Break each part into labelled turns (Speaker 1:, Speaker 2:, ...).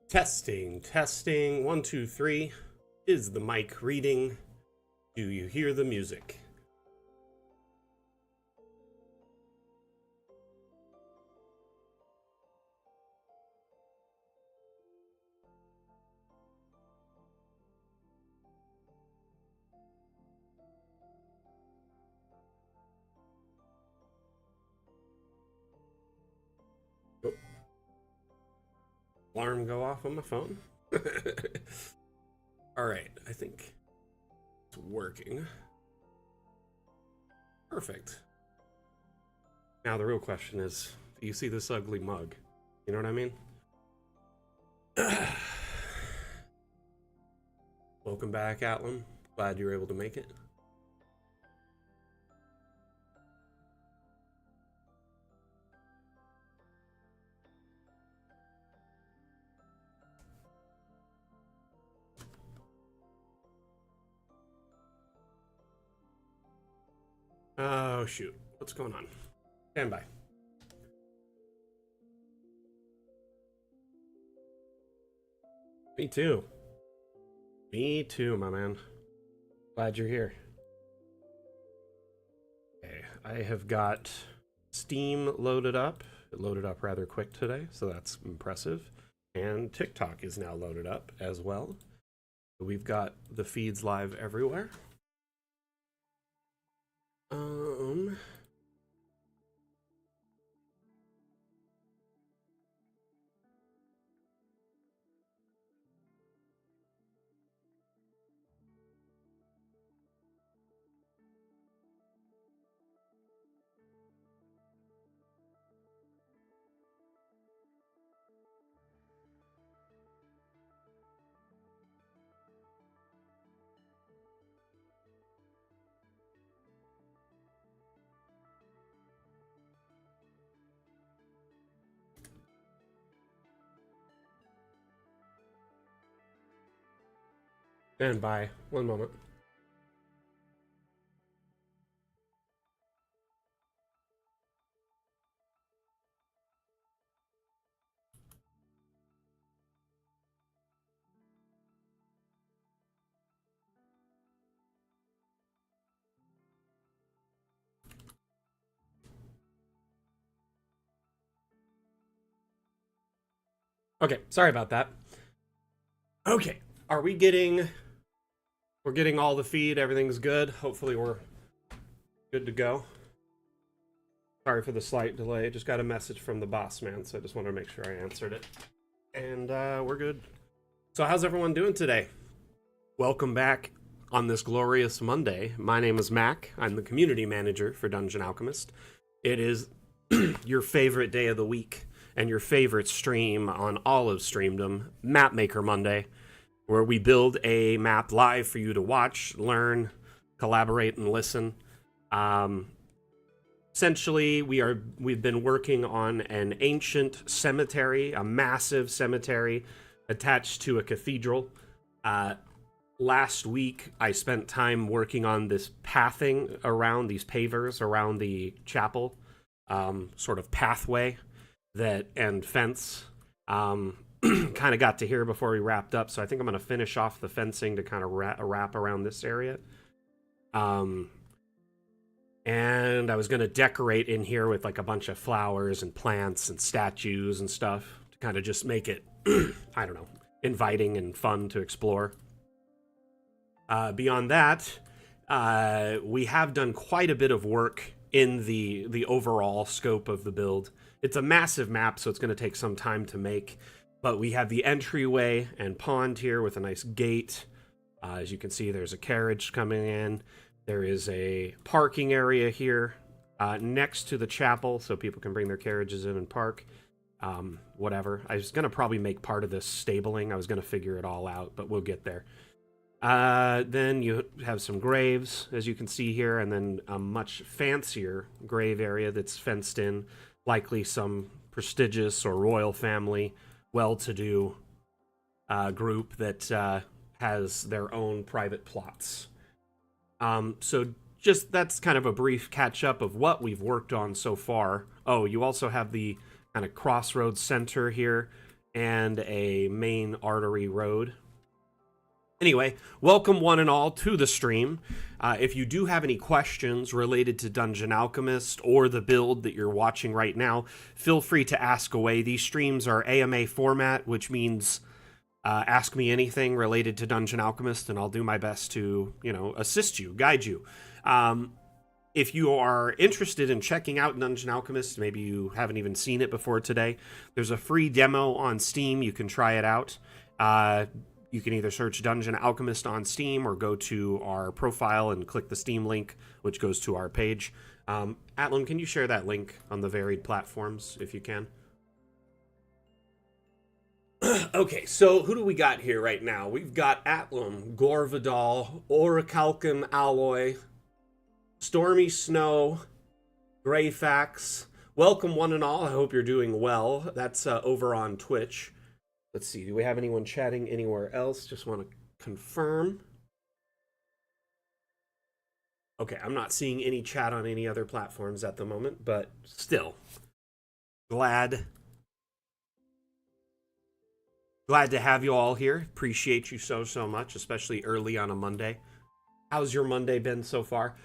Speaker 1: Testing, testing. One, two, three. Is the mic reading? Do you hear the music? Oh, alarm go off on my phone. All right, I think it's working. Perfect. Now the real question is, do you see this ugly mug? You know what I mean? Welcome back, Atlam. Glad you were able to make it. Oh, shoot. What's going on? Stand by. Me too. Me too, my man. Glad you're here. Okay, I have got Steam loaded up. It loaded up rather quick today, so that's impressive. And TikTok is now loaded up as well. We've got the feeds live everywhere. Stand by. One moment. Okay, sorry about that. Okay, are we getting... We're getting all the feed, everything's good. Hopefully we're good to go. Sorry for the slight delay, just got a message from the boss man, so I just wanted to make sure I answered it. And we're good. So how's everyone doing today? Welcome back on this glorious Monday. My name is Mac. I'm the community manager for Dungeon Alchemist. It is your favorite day of the week and your favorite stream on all of Streamdom, Mapmaker Monday, where we build a map live for you to watch, learn, collaborate, and listen. Essentially, we've been working on an ancient cemetery, a massive cemetery attached to a cathedral. Last week, I spent time working on this pathing around these pavers around the chapel, sort of pathway and fence. Kind of got to here before we wrapped up, so I think I'm going to finish off the fencing to kind of wrap around this area. And I was going to decorate in here with like a bunch of flowers and plants and statues and stuff to kind of just make it, I don't know, inviting and fun to explore. Beyond that, we have done quite a bit of work in the overall scope of the build. It's a massive map, so it's going to take some time to make. But we have the entryway and pond here with a nice gate. As you can see, there's a carriage coming in. There is a parking area here next to the chapel, so people can bring their carriages in and park. Whatever. I was going to probably make part of this stabling. I was going to figure it all out, but we'll get there. Then you have some graves, as you can see here, and then a much fancier grave area that's fenced in, likely some prestigious or royal family, well-to-do group that has their own private plots. So just that's kind of a brief catch-up of what we've worked on so far. Oh, you also have the kind of crossroads center here. and a main artery road. Anyway, welcome one and all to the stream. If you do have any questions related to Dungeon Alchemist or the build that you're watching right now, feel free to ask away. These streams are AMA format, which means ask me anything related to Dungeon Alchemist, and I'll do my best to, assist you, guide you. If you are interested in checking out Dungeon Alchemist, maybe you haven't even seen it before today, there's a free demo on Steam. You can try it out. You can either search Dungeon Alchemist on Steam or go to our profile and click the Steam link, which goes to our page. Atlam, can you share that link on the varied platforms if you can? Okay, so who do we got here right now? We've got Atlam, Gorvidal, Orichalcum Alloy, Stormy Snow, Greyfax. Welcome one and all. I hope you're doing well. That's over on Twitch. Let's see, do we have anyone chatting anywhere else? Just want to confirm. Okay, I'm not seeing any chat on any other platforms at the moment, but still, glad to have you all here. Appreciate you so much, especially early on a Monday. How's your Monday been so far?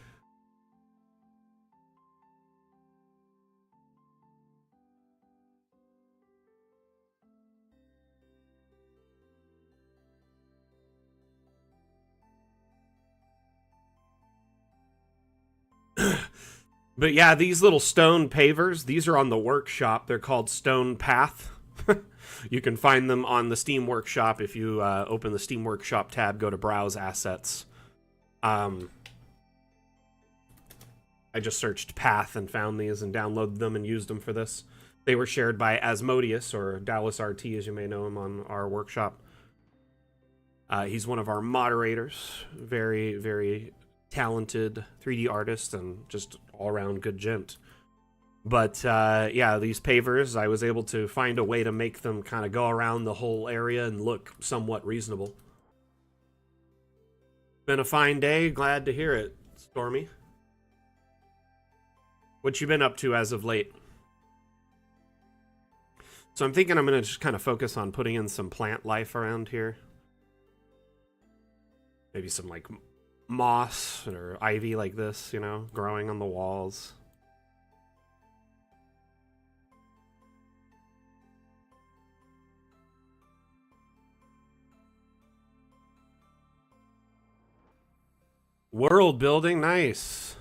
Speaker 1: But yeah, these little stone pavers, these are on the workshop. They're called Stone Path. You can find them on the Steam Workshop. If you open the Steam Workshop tab, go to Browse Assets. I just searched Path and found these and downloaded them and used them for this. They were shared by Asmodeus, or Dallas RT, as you may know him, on our workshop. He's one of our moderators. Very, very talented 3D artist and just all-around good gent. But yeah, these pavers, I was able to find a way to make them kind of go around the whole area and look somewhat reasonable. Been a fine day. Glad to hear it, Stormy. What you been up to as of late? So I'm thinking I'm going to just kind of focus on putting in some plant life around here. Maybe some like moss or ivy like this, growing on the walls. World building, nice.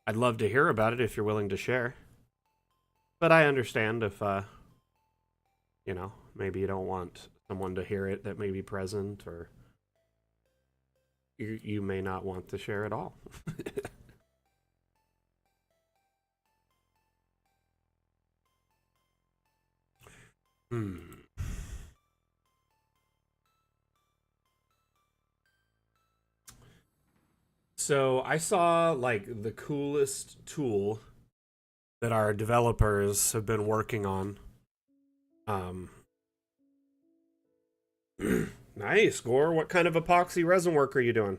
Speaker 1: I'd love to hear about it if you're willing to share. But I understand if, maybe you don't want someone to hear it that may be present, or you may not want to share at all. So I saw like the coolest tool that our developers have been working on. Nice, Gore. What kind of epoxy resin work are you doing?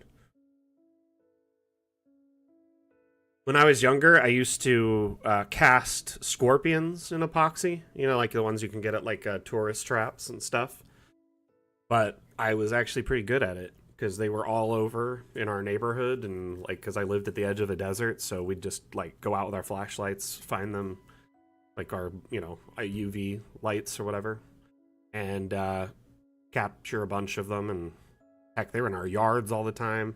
Speaker 1: When I was younger, I used to cast scorpions in epoxy. Like the ones you can get at like tourist traps and stuff. But I was actually pretty good at it because they were all over in our neighborhood, and like because I lived at the edge of a desert, so we'd just like go out with our flashlights, find them, like our UV lights or whatever, and capture a bunch of them. And heck, they were in our yards all the time.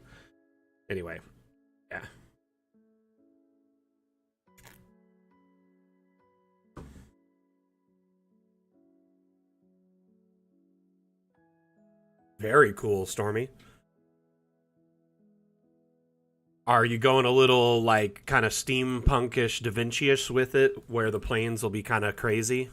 Speaker 1: Anyway, yeah. Very cool, Stormy. Are you going a little like kind of steampunkish, Da Vinci-ish with it, where the planes will be kind of crazy?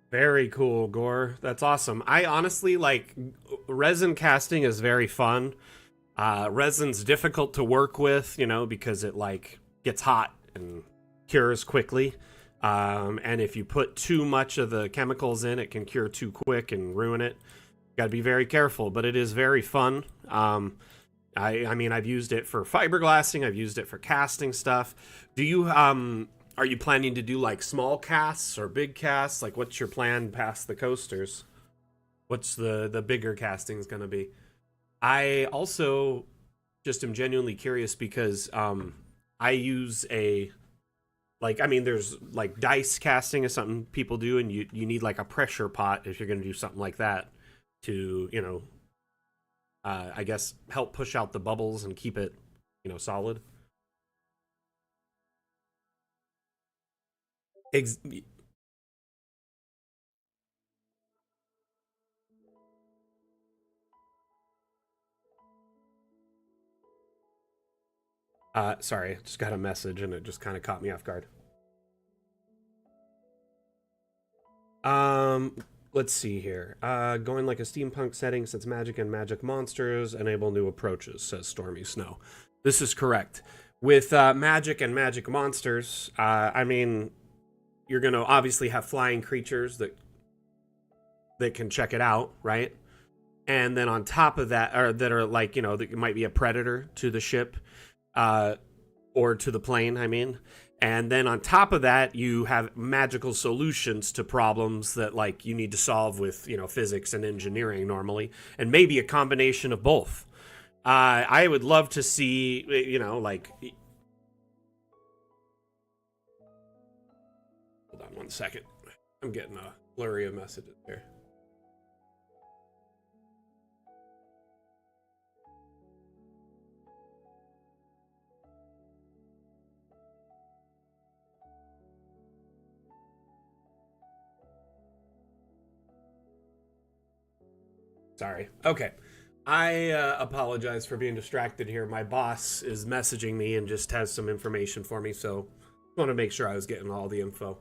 Speaker 1: Very cool, Gore. That's awesome. I honestly like resin casting is very fun. Resin's difficult to work with, because it like gets hot and cures quickly. And if you put too much of the chemicals in, it can cure too quick and ruin it. Got to be very careful, but it is very fun. I mean, I've used it for fiberglassing. I've used it for casting stuff. Do you are you planning to do like small casts or big casts? Like, what's your plan past the coasters? What's the bigger castings gonna be? I also just am genuinely curious because I use a like I mean there's like dice casting is something people do, and you need like a pressure pot if you're gonna do something like that to I guess help push out the bubbles and keep it solid. Ex- Sorry, I just got a message and it just kind of caught me off guard. Um, let's see here. Going like a steampunk setting since magic and magic monsters enable new approaches, says Stormy Snow. This is correct. With magic and magic monsters, I mean, you're going to obviously have flying creatures that can check it out, right? And then on top of that, or that are like, that might be a predator to the ship. Or to the plane, I mean. And then on top of that, you have magical solutions to problems that like you need to solve with, physics and engineering normally, and maybe a combination of both. I would love to see, like. Hold on one second. I'm getting a flurry of messages here. Sorry. Okay. I apologize for being distracted here. My boss is messaging me and just has some information for me, so I want to make sure I was getting all the info.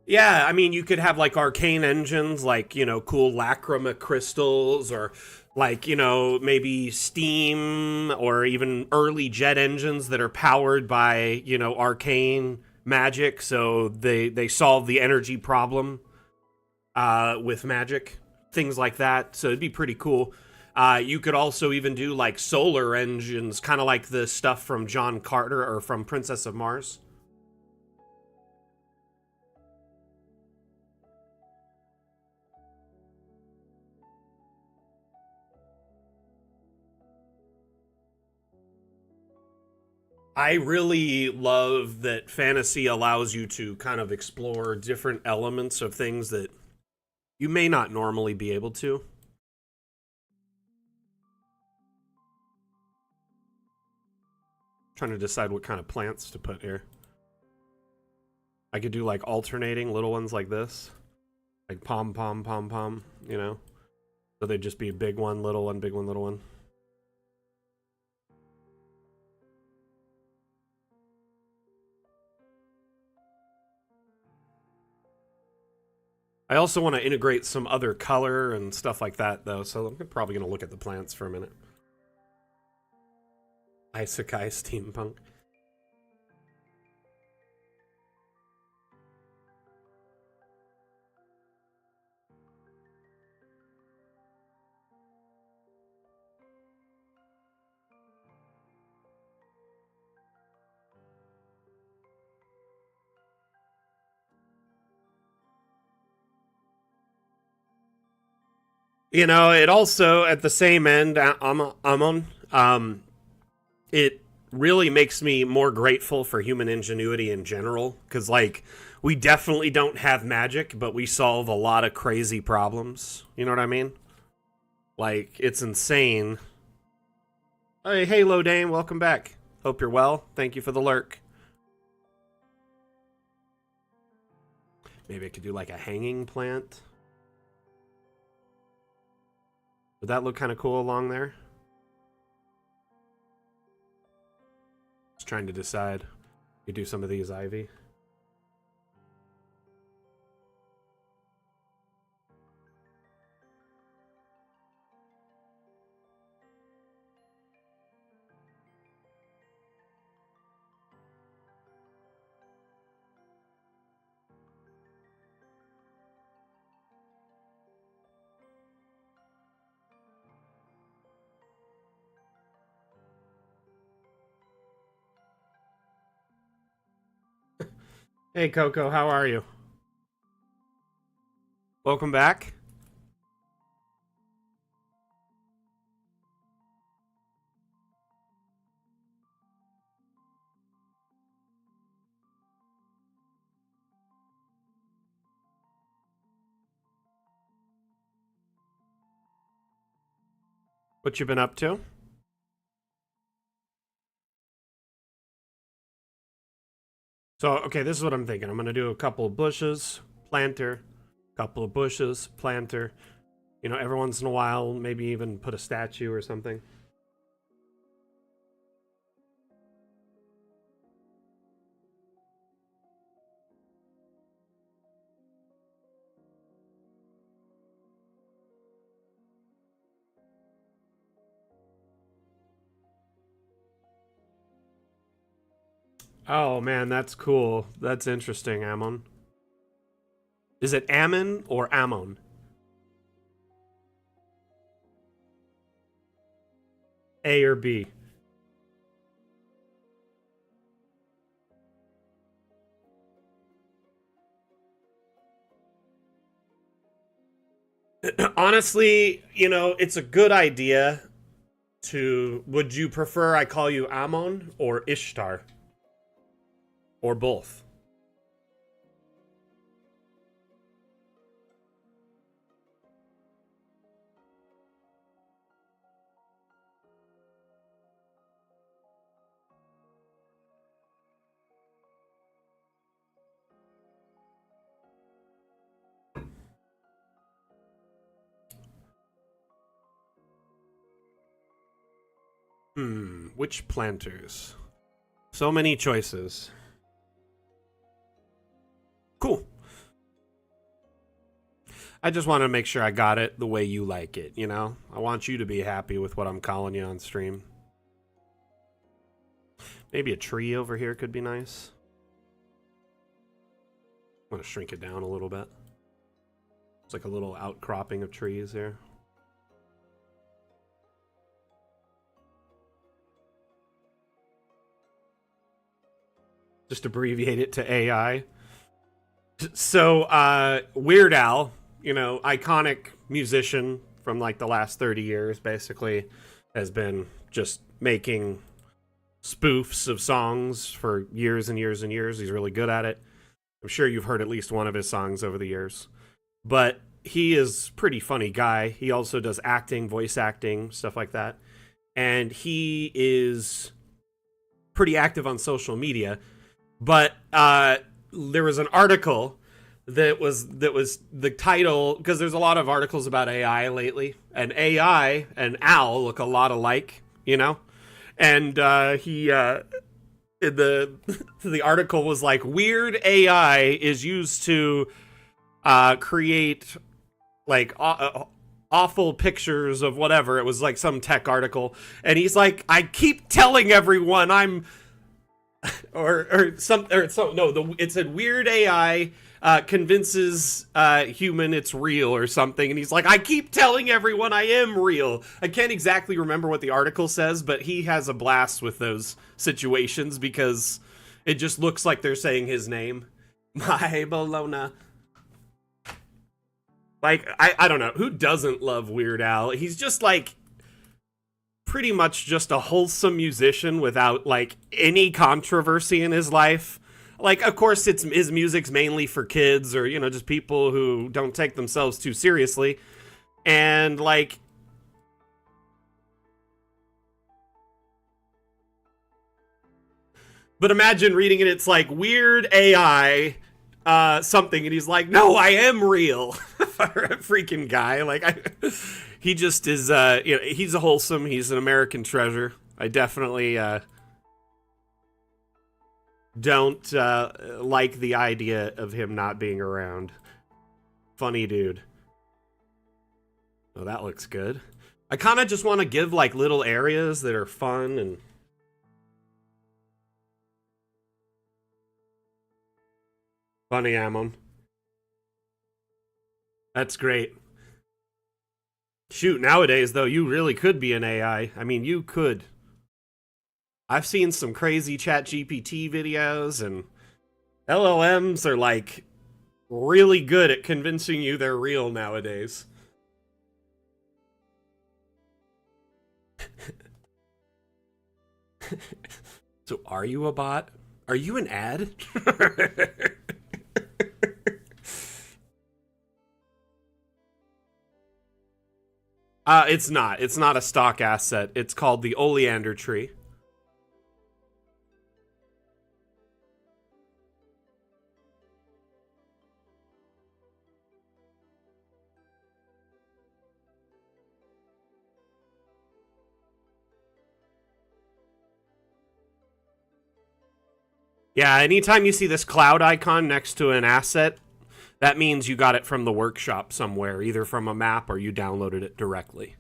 Speaker 1: Yeah, I mean, you could have like arcane engines, like, cool lacrima crystals, or like, maybe steam or even early jet engines that are powered by, arcane magic. So they solve the energy problem with magic, things like that. So it'd be pretty cool. You could also even do like solar engines, kind of like the stuff from John Carter or from Princess of Mars. I really love that fantasy allows you to kind of explore different elements of things that you may not normally be able to. Trying to decide what kind of plants to put here. I could do like alternating little ones like this, like pom pom pom pom, So they'd just be a big one, little one, big one, little one. I also want to integrate some other color and stuff like that, though, so I'm probably going to look at the plants for a minute. Isekai steampunk. It also at the same end, I'm on. It really makes me more grateful for human ingenuity in general, because like we definitely don't have magic, but we solve a lot of crazy problems. You know what I mean? Like it's insane. Hey, Halo Dane, welcome back. Hope you're well. Thank you for the lurk. Maybe I could do like a hanging plant. Would that look kind of cool along there? Just trying to decide. You do some of these, Ivy. Hey, Coco, how are you? Welcome back. What you been up to? So, okay, this is what I'm thinking. I'm going to do a couple of bushes, planter, couple of bushes, planter. You know, every once in a while, maybe even put a statue or something. Oh, man, that's cool. That's interesting, Ammon. Is it Ammon or Ammon? A or B? Honestly, you know, it's a good idea to. Would you prefer I call you Ammon or Ishtar? Or both? Which planters? So many choices. Cool. I just want to make sure I got it the way you like it, you know? I want you to be happy with what I'm calling you on stream. Maybe a tree over here could be nice. I'm going to shrink it down a little bit. It's like a little outcropping of trees here. Just abbreviate it to AI. So, Weird Al, you know, iconic musician from like the last 30 years, basically, has been just making spoofs of songs for years and years and years. He's really good at it. I'm sure you've heard at least one of his songs over the years. But he is a pretty funny guy. He also does acting, voice acting, stuff like that. And he is pretty active on social media. But there was an article that was the title, because there's a lot of articles about AI lately, and AI and Al look a lot alike, you know. And the the article was like, weird AI is used to create like awful pictures of whatever. It was like some tech article, and he's like, I keep telling everyone I'm or some or so no the it said weird AI convinces human it's real or something, and he's like, I keep telling everyone I am real. I can't exactly remember what the article says, but he has a blast with those situations because it just looks like they're saying his name. My Bologna. Like, I don't know who doesn't love Weird Al. He's just like pretty much just a wholesome musician without like any controversy in his life. Like, of course, it's his music's mainly for kids or, you know, just people who don't take themselves too seriously. And like, but imagine reading it, it's like weird AI something, and he's like, no, I am real. Freaking guy. Like, he just is, you know, he's a wholesome, he's an American treasure. I definitely don't like the idea of him not being around. Funny dude. Oh, that looks good. I kind of just want to give like little areas that are fun and... Funny, Ammon. That's great. Shoot, nowadays, though, you really could be an AI. I mean, you could. I've seen some crazy ChatGPT videos, and LLMs are, like, really good at convincing you they're real nowadays. So, are you a bot? Are you an ad? It's not. It's not a stock asset. It's called the oleander tree. Yeah, anytime you see this cloud icon next to an asset, that means you got it from the workshop somewhere, either from a map or you downloaded it directly.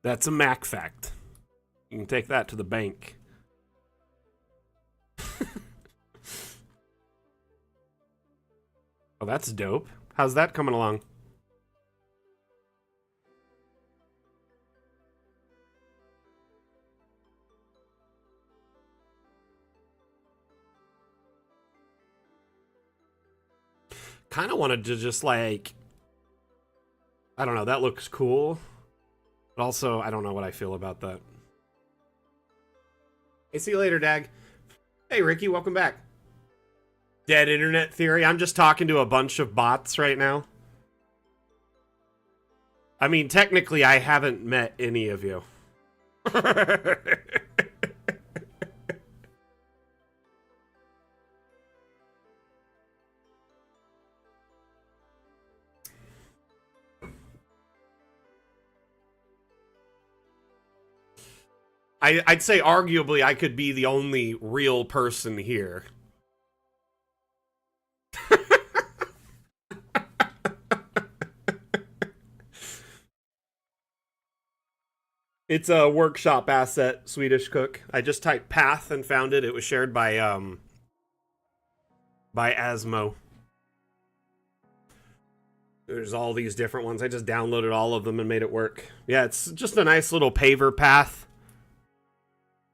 Speaker 1: That's a Mac fact. You can take that to the bank. Oh, that's dope. How's that coming along? Kind of wanted to just like... I don't know, that looks cool. But also, I don't know what I feel about that. Hey, see you later, Dag. Hey, Ricky, welcome back. Dead internet theory. I'm just talking to a bunch of bots right now. I mean, technically, I haven't met any of you. I'd say arguably I could be the only real person here. It's a workshop asset, Swedish Cook. I just typed path and found it. It was shared by Asmo. There's all these different ones. I just downloaded all of them and made it work. Yeah, it's just a nice little paver path.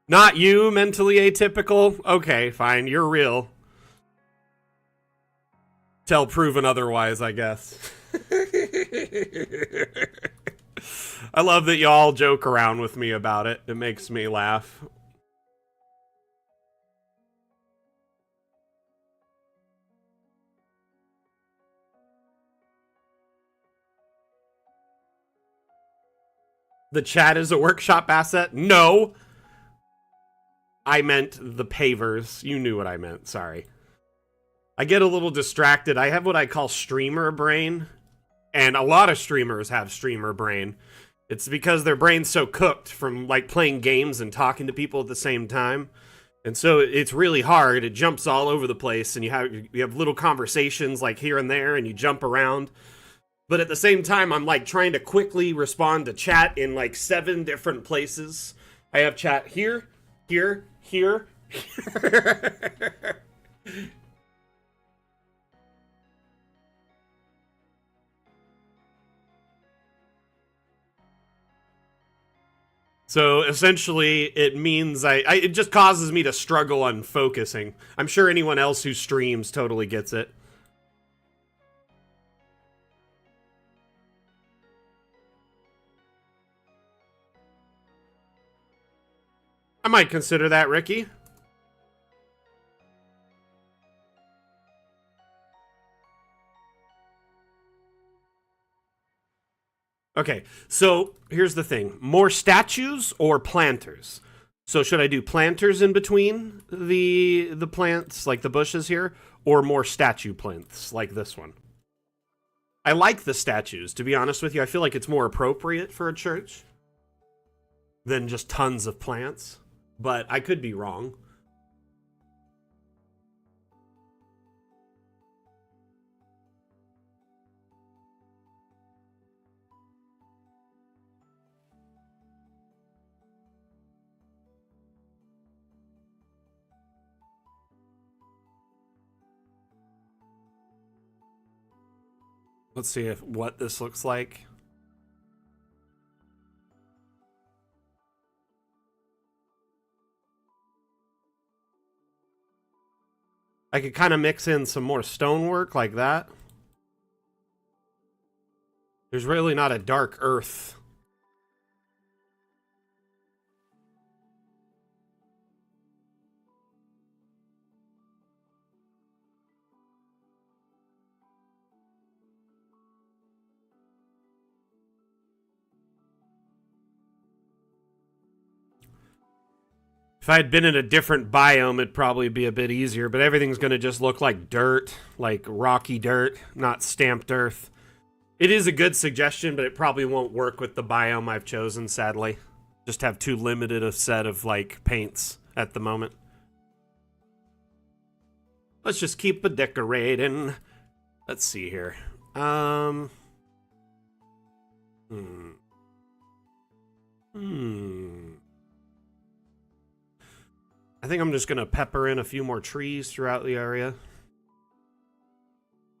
Speaker 1: Not you, mentally atypical? Okay, fine, you're real. Till proven otherwise, I guess. I love that y'all joke around with me about it. It makes me laugh. The chat is a workshop asset? No! I meant the pavers. You knew what I meant, sorry. I get a little distracted. I have what I call streamer brain. And a lot of streamers have streamer brain. It's because their brain's so cooked from like playing games and talking to people at the same time. And so it's really hard. It jumps all over the place and you have little conversations like here and there and you jump around. But at the same time, I'm like trying to quickly respond to chat in like 7 different places. I have chat here, here, here. So essentially, it means it just causes me to struggle on focusing. I'm sure anyone else who streams totally gets it. I might consider that, Ricky. Okay, so here's the thing. More statues or planters? So should I do planters in between the plants, like the bushes here, or more statue plants, like this one? I like the statues, to be honest with you. I feel like it's more appropriate for a church. than just tons of plants, but I could be wrong. Let's see what this looks like. I could kind of mix in some more stonework like that. There's really not a dark earth. If I had been in a different biome, it'd probably be a bit easier, but everything's going to just look like dirt, like rocky dirt, not stamped earth. It is a good suggestion, but it probably won't work with the biome I've chosen, sadly. Just have too limited a set of, like, paints at the moment. Let's just keep a decorating. Let's see here. I think I'm just going to pepper in a few more trees throughout the area.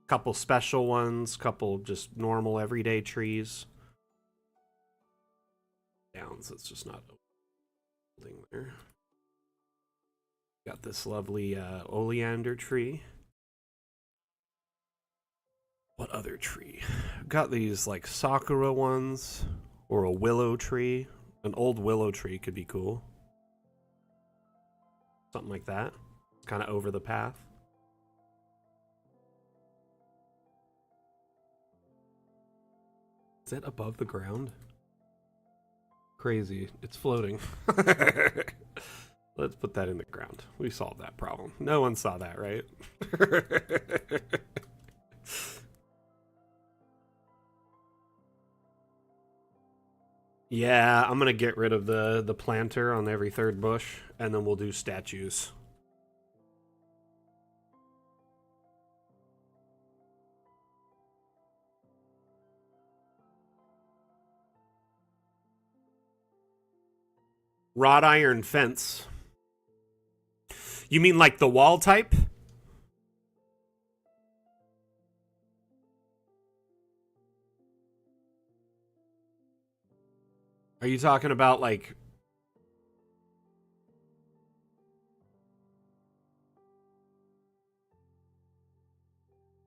Speaker 1: Couple special ones, couple just normal everyday trees. Downs, it's just not building there. Got this lovely oleander tree. What other tree? Got these like sakura ones, or a willow tree. An old willow tree could be cool. Something like that. Kind of over the path. Is it above the ground? Crazy. It's floating. Let's put that in the ground. We solved that problem. No one saw that, right? Yeah, I'm gonna get rid of the planter on every third bush, and then we'll do statues. Wrought iron fence. You mean like the wall type? Are you talking about like...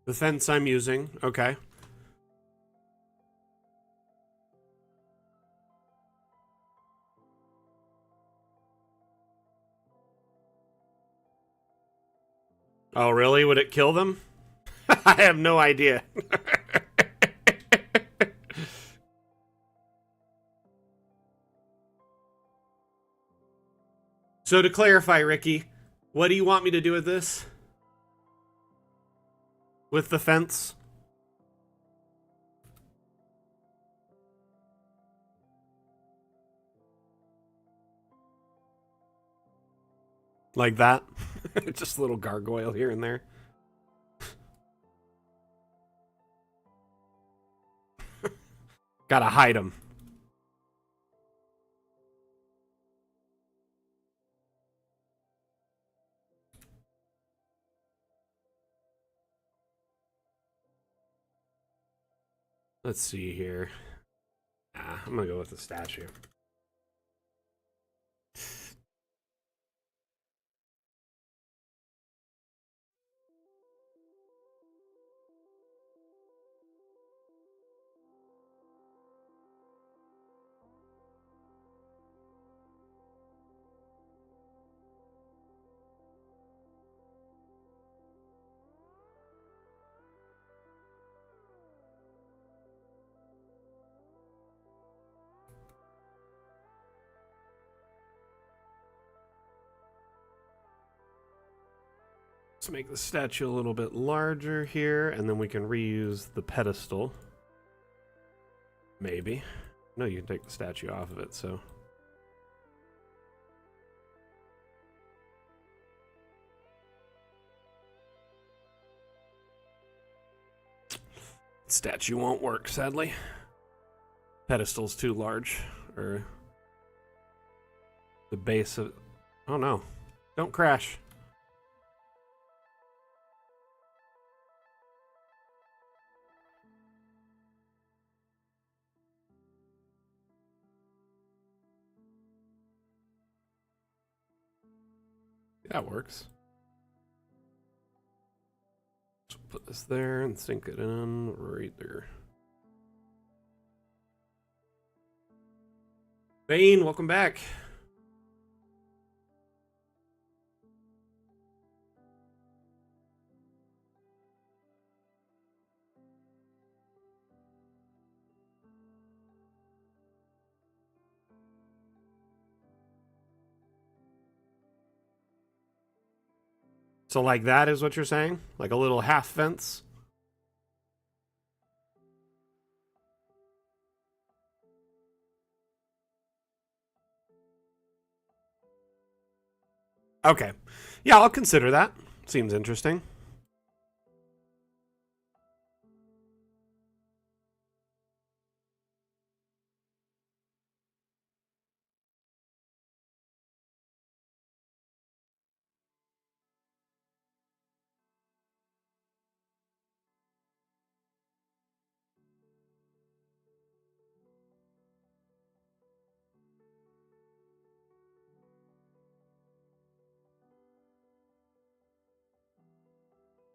Speaker 1: The fence I'm using? Okay. Oh, really? Would it kill them? I have no idea. So to clarify, Ricky, what do you want me to do with this? With the fence? Like that? Just a little gargoyle here and there. Gotta hide them. Let's see here. I'm gonna go with the statue. Let's make the statue a little bit larger here, and then we can reuse the pedestal. Maybe. No, you can take the statue off of it, so... Statue won't work, sadly. Pedestal's too large. Or the base of... Oh no. Don't crash. That works. So put this there and sink it in right there. Bane, welcome back. So like that is what you're saying? Like a little half fence? Okay. Yeah, I'll consider that. Seems interesting.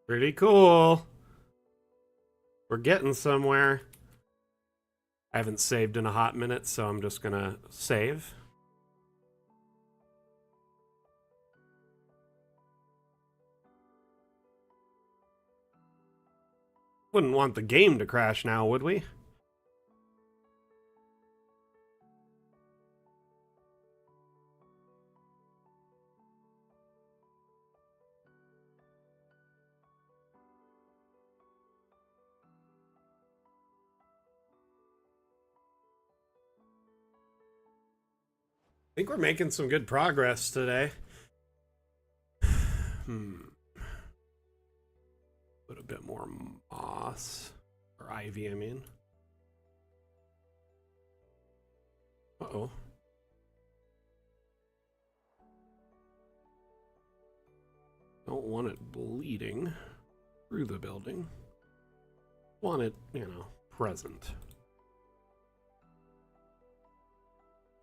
Speaker 1: Pretty cool. We're getting somewhere. I haven't saved in a hot minute, so I'm just gonna save. Wouldn't want the game to crash now, would we? I think we're making some good progress today. Put a bit more moss. Or ivy, I mean. Uh-oh. Don't want it bleeding through the building. Want it, present.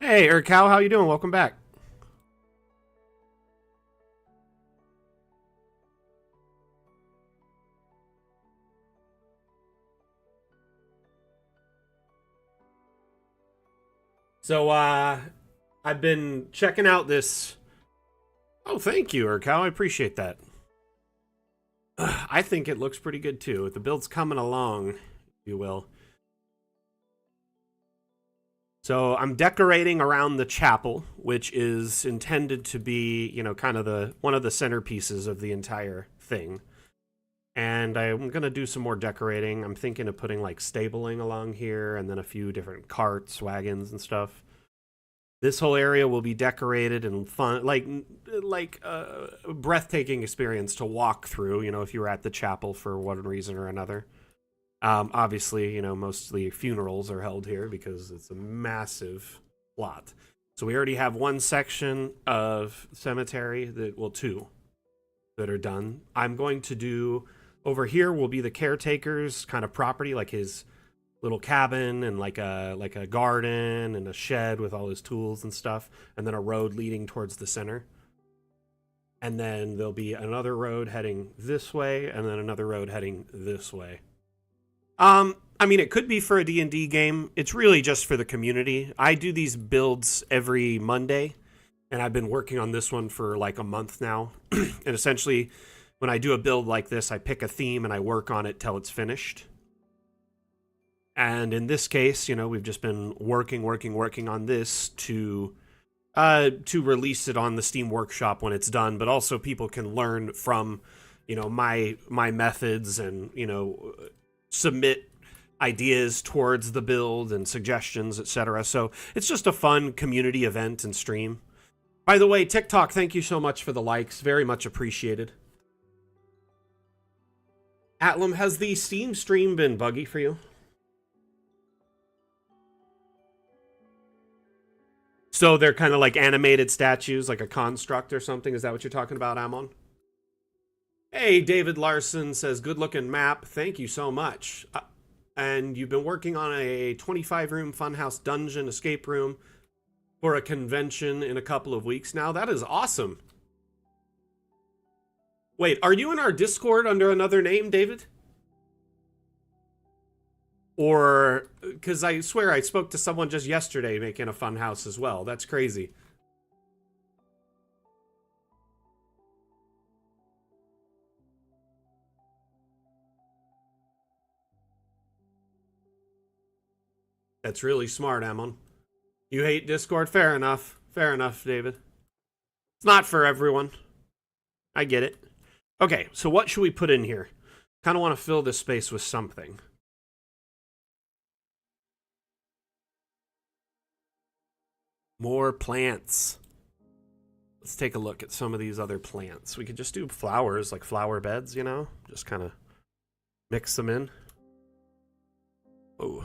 Speaker 1: Hey, Urcow, how you doing? Welcome back. So, I've been checking out this... Oh, thank you, Urcow. I appreciate that. I think it looks pretty good, too. The build's coming along, if you will. So I'm decorating around the chapel, which is intended to be, kind of one of the centerpieces of the entire thing. And I'm going to do some more decorating. I'm thinking of putting like stabling along here and then a few different carts, wagons and stuff. This whole area will be decorated and fun, like a breathtaking experience to walk through, if you were at the chapel for one reason or another. Obviously, mostly funerals are held here because it's a massive plot. So we already have one section of cemetery two that are done. I'm going to do over here will be the caretaker's kind of property, like his little cabin and like a garden and a shed with all his tools and stuff, and then a road leading towards the center. And then there'll be another road heading this way, and then another road heading this way. I mean, it could be for a D&D game. It's really just for the community. I do these builds every Monday, and I've been working on this one for like a month now. And essentially, when I do a build like this, I pick a theme and I work on it till it's finished. And in this case, we've just been working on this to release it on the Steam Workshop when it's done, but also people can learn from, my methods and, submit ideas towards the build and suggestions, etc. So it's just a fun community event and stream. By the way, TikTok, thank you so much for the likes. Very much appreciated. Atlam, has the Steam stream been buggy for you? So they're kind of like animated statues, like a construct or something. Is that what you're talking about, Amon? Hey, David Larson says, good looking map. Thank you so much. And you've been working on a 25-room funhouse dungeon escape room for a convention in a couple of weeks now. That is awesome. Wait, are you in our Discord under another name, David? Or, because I swear I spoke to someone just yesterday making a funhouse as well. That's crazy. That's really smart, Amon. You hate Discord? Fair enough. Fair enough, David. It's not for everyone. I get it. Okay, so what should we put in here? Kind of want to fill this space with something. More plants. Let's take a look at some of these other plants. We could just do flowers, like flower beds, you know? Just kind of mix them in. Oh.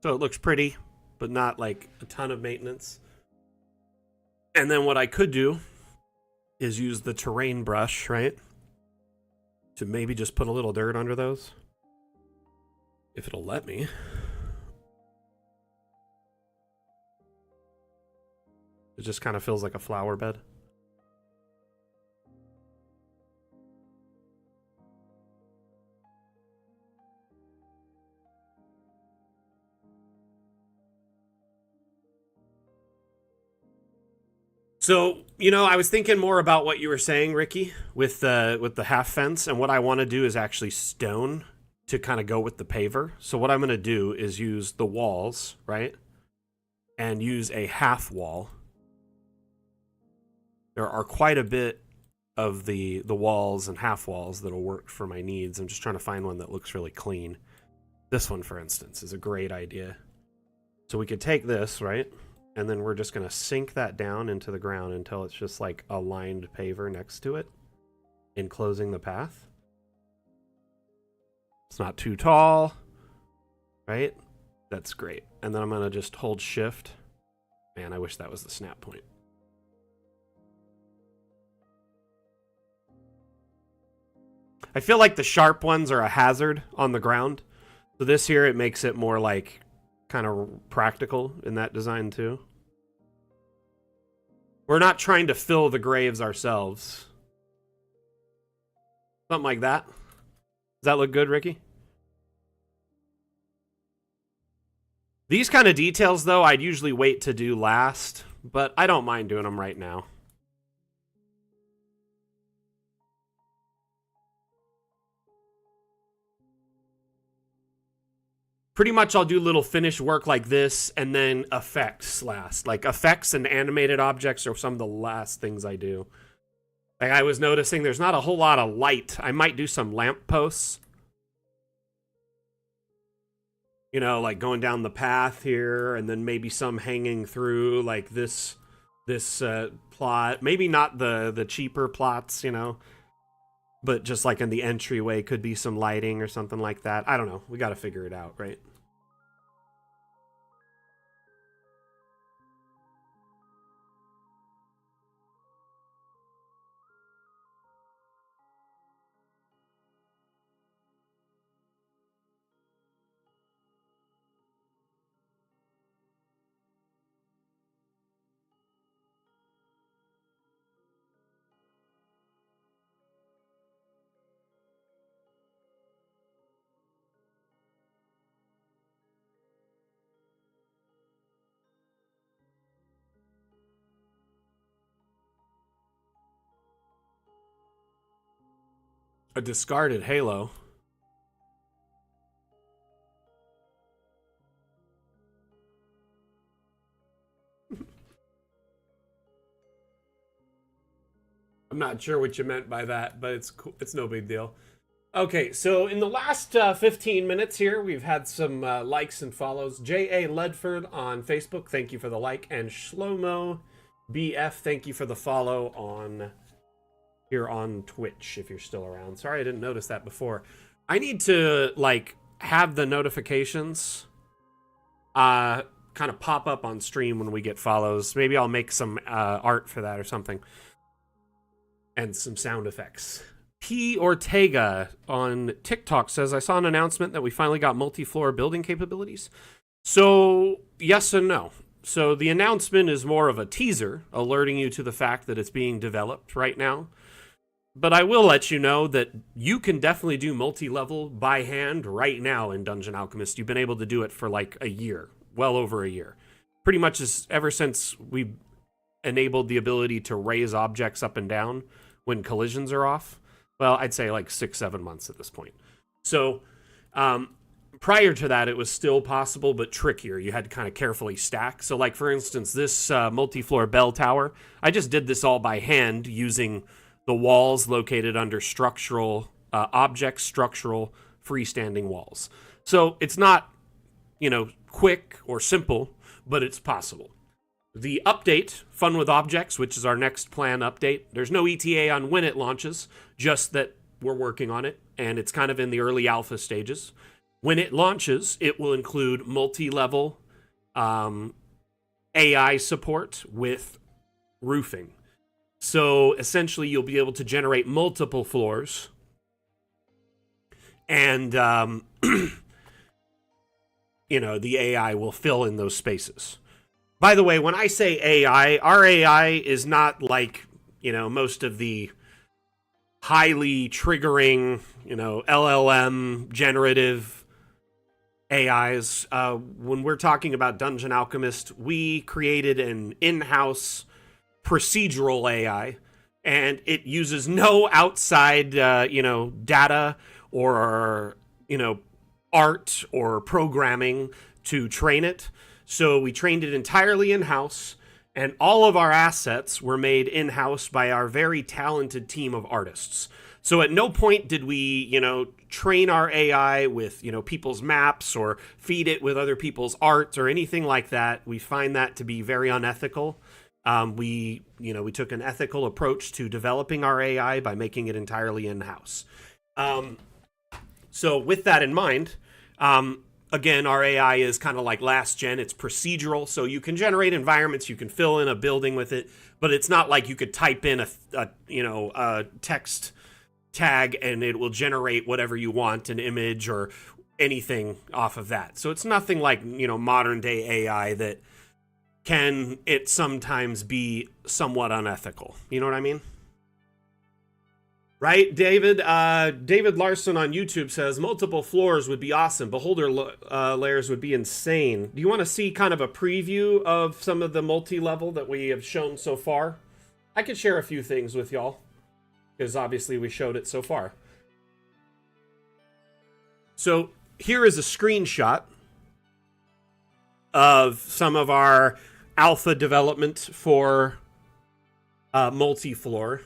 Speaker 1: So it looks pretty, but not like a ton of maintenance. And then what I could do is use the terrain brush, right? To maybe just put a little dirt under those. If it'll let me. It just kind of feels like a flower bed. So, you know, I was thinking more about what you were saying, Ricky, with the half fence, and what I want to do is actually stone to kind of go with the paver. So what I'm going to do is use the walls, right? And use a half wall. There are quite a bit of the walls and half walls that'll work for my needs. I'm just trying to find one that looks really clean. This one, for instance, is a great idea. So we could take this, right? And then we're just going to sink that down into the ground until it's just like a lined paver next to it, enclosing the path. It's not too tall, right? That's great. And then I'm going to just hold shift. Man, I wish that was the snap point. I feel like the sharp ones are a hazard on the ground. So this here, it makes it more like kind of practical in that design too. We're not trying to fill the graves ourselves. Something like that. Does that look good, Ricky? These kind of details, though, I'd usually wait to do last, but I don't mind doing them right now. Pretty much I'll do little finished work like this, and then effects last. Like, effects and animated objects are some of the last things I do. Like, I was noticing there's not a whole lot of light. I might do some lamp posts. You know, like going down the path here, and then maybe some hanging through, like this plot. Maybe not the cheaper plots, you know, but just like in the entryway could be some lighting or something like that. I don't know. We got to figure it out, right? A discarded halo. I'm not sure what you meant by that, but it's cool. It's no big deal. Okay, so in the last 15 minutes here, we've had some likes and follows. J.A. Ledford on Facebook, thank you for the like. And Shlomo BF, thank you for the follow on here on Twitch if you're still around. Sorry I didn't notice that before. I need to like have the notifications kind of pop up on stream when we get follows. Maybe I'll make some art for that or something. And some sound effects. P. Ortega on TikTok says, I saw an announcement that we finally got multi-floor building capabilities. So, yes and no. So the announcement is more of a teaser, alerting you to the fact that it's being developed right now. But I will let you know that you can definitely do multi-level by hand right now in Dungeon Alchemist. You've been able to do it for like a year, well over a year. Pretty much ever since we enabled the ability to raise objects up and down when collisions are off. Well, I'd say like 6-7 months at this point. So prior to that, it was still possible, but trickier. You had to kind of carefully stack. So like, for instance, this multi-floor bell tower, I just did this all by hand using the walls located under structural objects, structural freestanding walls. So it's not, quick or simple, but it's possible. The update, Fun with Objects, which is our next plan update, there's no ETA on when it launches, just that we're working on it, and it's kind of in the early alpha stages. When it launches, it will include multi-level AI support with roofing. So essentially, you'll be able to generate multiple floors, and the AI will fill in those spaces. By the way, when I say AI, our AI is not like, most of the highly triggering, LLM generative AIs. When we're talking about Dungeon Alchemist, we created an in-house procedural AI, and it uses no outside, data or, art or programming to train it. So we trained it entirely in-house, and all of our assets were made in-house by our very talented team of artists. So at no point did we, train our AI with, people's maps or feed it with other people's art or anything like that. We find that to be very unethical. We took an ethical approach to developing our AI by making it entirely in-house. So with that in mind, again, our AI is kind of like last gen. It's procedural, so you can generate environments, you can fill in a building with it, but it's not like you could type in a text tag and it will generate whatever you want, an image or anything off of that. So it's nothing like, modern day AI that can it sometimes be somewhat unethical. You know what I mean? Right, David? David Larson on YouTube says, multiple floors would be awesome. Beholder layers would be insane. Do you want to see kind of a preview of some of the multi-level that we have shown so far? I could share a few things with y'all, because obviously we showed it so far. So here is a screenshot of some of our alpha development for multi-floor.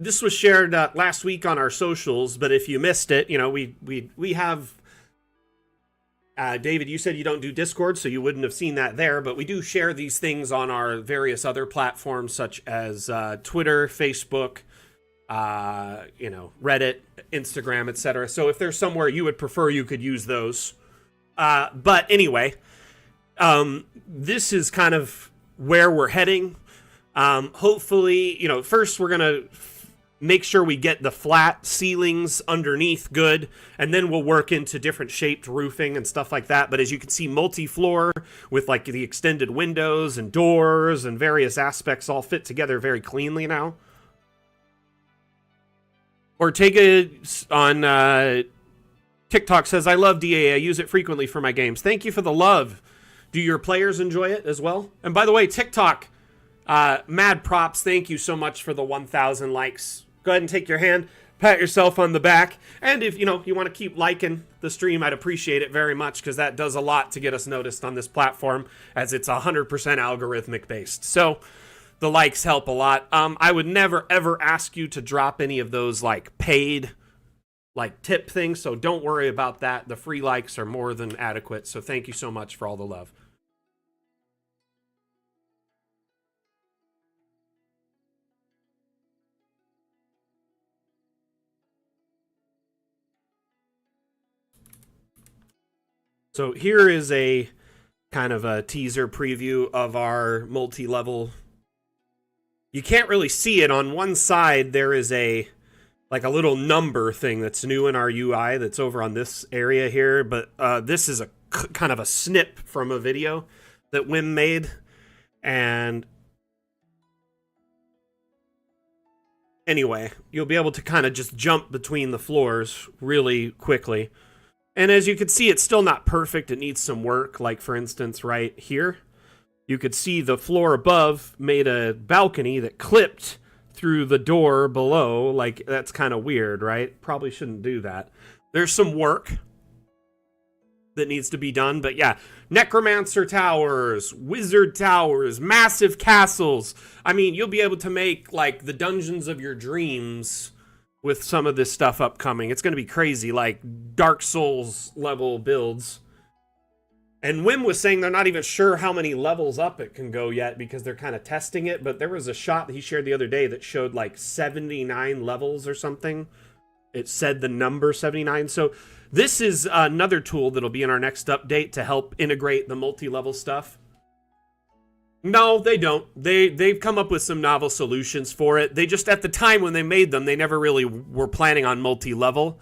Speaker 1: This was shared last week on our socials, but if you missed it, we have... David, you said you don't do Discord, so you wouldn't have seen that there, but we do share these things on our various other platforms, such as Twitter, Facebook, Reddit, Instagram, etc. So if there's somewhere you would prefer, you could use those. But anyway, this is kind of where we're heading. Hopefully, first we're going to make sure we get the flat ceilings underneath good, and then we'll work into different shaped roofing and stuff like that. But as you can see, multi-floor with like the extended windows and doors and various aspects all fit together very cleanly now. Ortega on TikTok says, I love DA. I use it frequently for my games. Thank you for the love. Do your players enjoy it as well? And by the way, TikTok, mad props. Thank you so much for the 1,000 likes. Go ahead and take your hand, pat yourself on the back. And if, you want to keep liking the stream, I'd appreciate it very much, because that does a lot to get us noticed on this platform, as it's 100% algorithmic based. So the likes help a lot. I would never, ever ask you to drop any of those paid tip things, so don't worry about that. The free likes are more than adequate. So thank you so much for all the love. So here is a kind of a teaser preview of our multi-level. You can't really see it. On one side, there is a little number thing that's new in our UI that's over on this area here, but this is a kind of a snip from a video that Wim made. And anyway, you'll be able to kind of just jump between the floors really quickly. And as you can see, it's still not perfect. It needs some work. Like, for instance, right here, you could see the floor above made a balcony that clipped through the door below. Like, that's kind of weird, right? Probably shouldn't do that. There's some work that needs to be done. But yeah, necromancer towers, wizard towers, massive castles. I mean, you'll be able to make, like, the dungeons of your dreams with some of this stuff upcoming. It's going to be crazy, like Dark Souls level builds. And Wim was saying they're not even sure how many levels up it can go yet because they're kind of testing it, but there was a shot that he shared the other day that showed like 79 levels or something. It said the number 79. So this is another tool that'll be in our next update to help integrate the multi-level stuff. No, they don't. They've come up with some novel solutions for it. They just, at the time when they made them, they never really were planning on multi-level.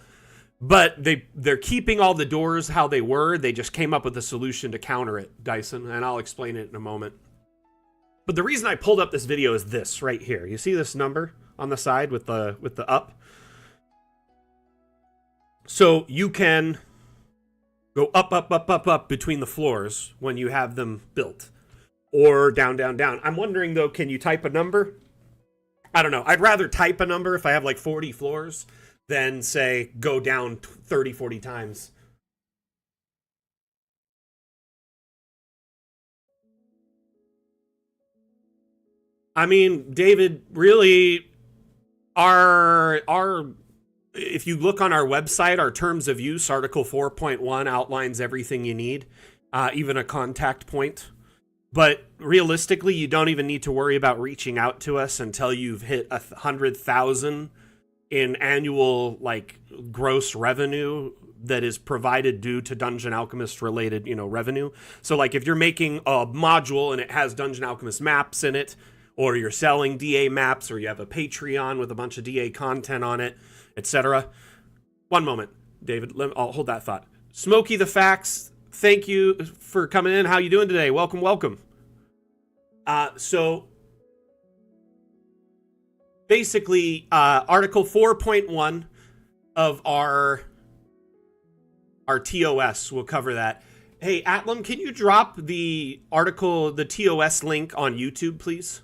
Speaker 1: But they're keeping all the doors how they were. They just came up with a solution to counter it, Dyson, and I'll explain it in a moment. But the reason I pulled up this video is this right here. You see this number on the side with the up? So you can go up, up, up, up, up between the floors when you have them built. Or down, down, down. I'm wondering, though, can you type a number? I don't know. I'd rather type a number if I have like 40 floors than, say, go down 30, 40 times. I mean, David, really, if you look on our website, our terms of use, Article 4.1 outlines everything you need, even a contact point. But realistically, you don't even need to worry about reaching out to us until you've hit 100,000 in annual, like, gross revenue that is provided due to Dungeon Alchemist related, revenue. So, like, if you're making a module and it has Dungeon Alchemist maps in it, or you're selling DA maps, or you have a Patreon with a bunch of DA content on it, etc. One moment, David. I'll hold that thought. Smokey the Facts, thank you for coming in. How you doing today? Welcome, welcome. So basically, Article 4.1 of our TOS will cover that. Hey, Atlam, can you drop the article, the TOS link on YouTube, please?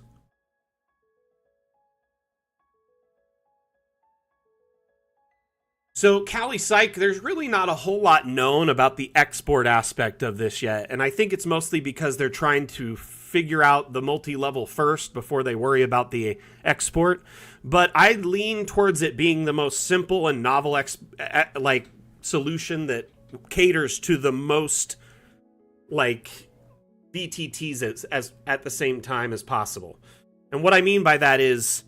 Speaker 1: So, Kali Psych, there's really not a whole lot known about the export aspect of this yet, and I think it's mostly because they're trying to figure out the multi-level first before they worry about the export. But I lean towards it being the most simple and novel solution that caters to the most VTTs as at the same time as possible. And what I mean by that is,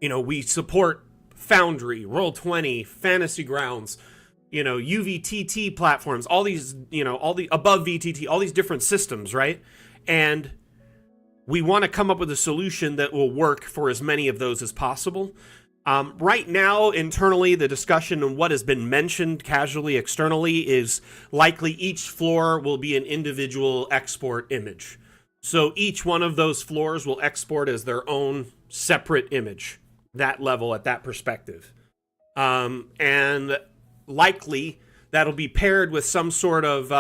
Speaker 1: we support Foundry, Roll20, Fantasy Grounds, UVTT platforms, all these, all the above VTT, all these different systems, right? And we want to come up with a solution that will work for as many of those as possible. Right now, internally, the discussion and what has been mentioned casually externally is likely each floor will be an individual export image. So each one of those floors will export as their own separate image, that level at that perspective. And likely that'll be paired with some sort of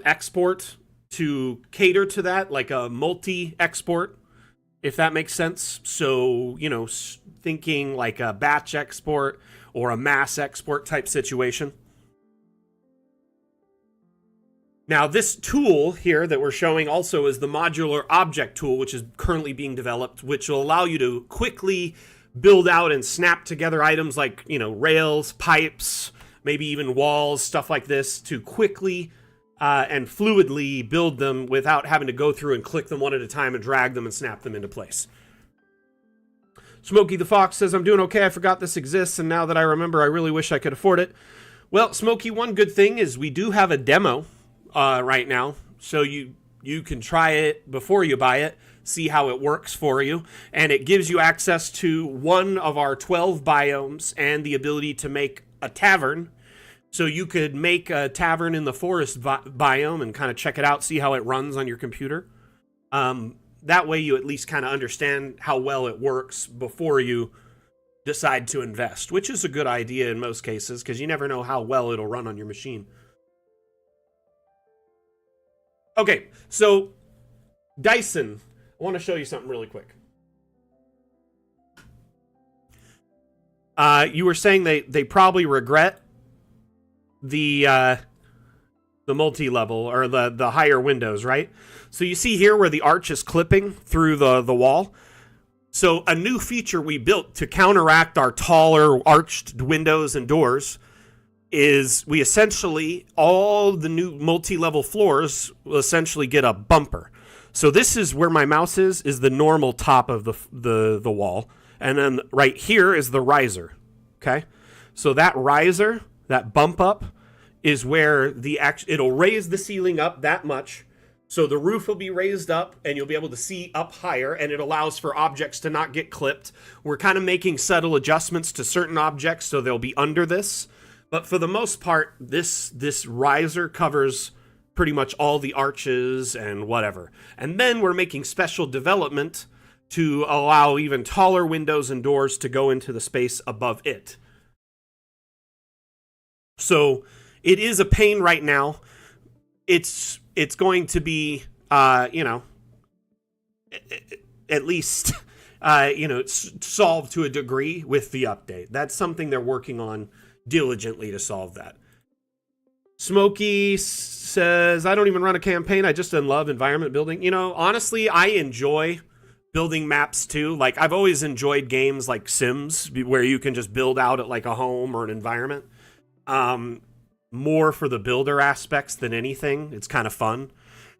Speaker 1: export to cater to that, like a multi-export, if that makes sense. So, thinking like a batch export or a mass export type situation. Now, this tool here that we're showing also is the modular object tool, which is currently being developed, which will allow you to quickly build out and snap together items like, rails, pipes, maybe even walls, stuff like this, to quickly and fluidly build them without having to go through and click them one at a time and drag them and snap them into place. Smokey the Fox says, I'm doing okay. I forgot this exists, and now that I remember, I really wish I could afford it. Well, Smokey, one good thing is we do have a demo right now, so you can try it before you buy it, see how it works for you, and it gives you access to one of our 12 biomes and the ability to make a tavern. So you could make a tavern in the forest biome and kind of check it out, see how it runs on your computer. That way you at least kind of understand how well it works before you decide to invest, which is a good idea in most cases because you never know how well it'll run on your machine. Okay, so Dyson, I want to show you something really quick. You were saying they probably regret the multi-level or the higher windows, right? So you see here where the arch is clipping through the wall. So a new feature we built to counteract our taller arched windows and doors is we essentially, all the new multi-level floors will essentially get a bumper. So this is where my mouse is the normal top of the wall. And then right here is the riser, okay? So that riser, that bump up, is where it'll raise the ceiling up that much. So the roof will be raised up and you'll be able to see up higher, and it allows for objects to not get clipped. We're kind of making subtle adjustments to certain objects so they'll be under this. But for the most part, this riser covers pretty much all the arches and whatever. And then we're making special development to allow even taller windows and doors to go into the space above it. So it is a pain right now. It's going to be, at least, solved to a degree with the update. That's something they're working on diligently to solve that. Smokey says, I don't even run a campaign. I just love environment building. Honestly, I enjoy building maps too. Like, I've always enjoyed games like Sims, where you can just build out at like a home or an environment. More for the builder aspects than anything. It's kind of fun.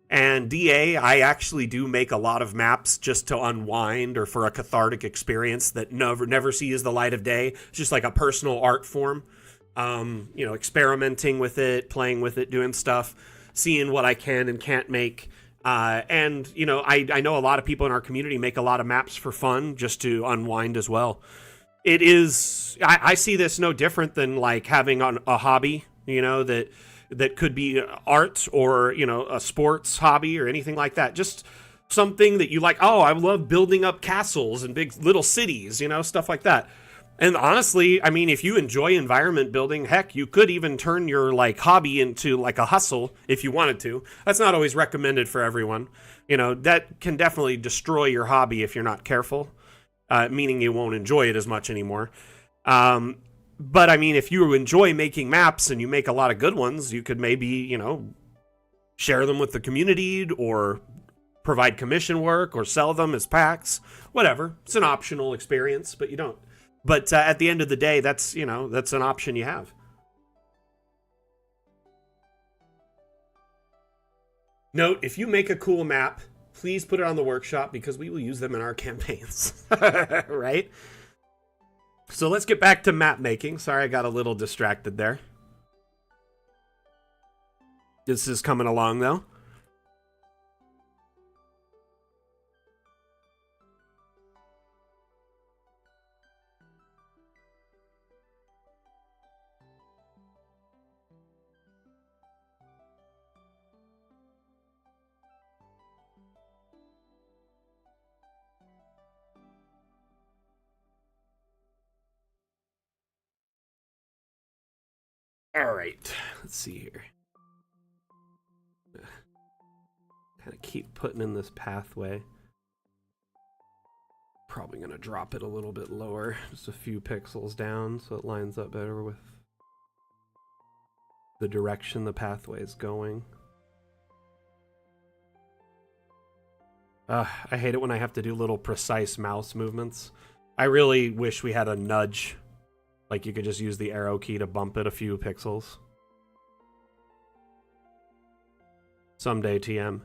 Speaker 1: And DA, I actually do make a lot of maps just to unwind or for a cathartic experience that never sees the light of day. It's just like a personal art form. Experimenting with it, playing with it, doing stuff, seeing what I can and can't make. I know a lot of people in our community make a lot of maps for fun, just to unwind as well. It is, I see this no different than like having a hobby, that could be art or, a sports hobby or anything like that. Just something that you like. Oh, I love building up castles and big little cities, stuff like that. And honestly, I mean, if you enjoy environment building, heck, you could even turn your like hobby into like a hustle if you wanted to. That's not always recommended for everyone. That can definitely destroy your hobby if you're not careful, meaning you won't enjoy it as much anymore. But I mean, if you enjoy making maps and you make a lot of good ones, you could maybe, share them with the community or provide commission work or sell them as packs, whatever. It's an optional experience, but you don't. But at the end of the day, that's an option you have. Note, if you make a cool map, please put it on the workshop because we will use them in our campaigns, right? So let's get back to map making. Sorry, I got a little distracted there. This is coming along, though. All right, let's see here. Kind of keep putting in this pathway. Probably going to drop it a little bit lower, just a few pixels down so it lines up better with the direction the pathway is going. I hate it when I have to do little precise mouse movements. I really wish we had a nudge. Like you could just use the arrow key to bump it a few pixels. Someday, TM.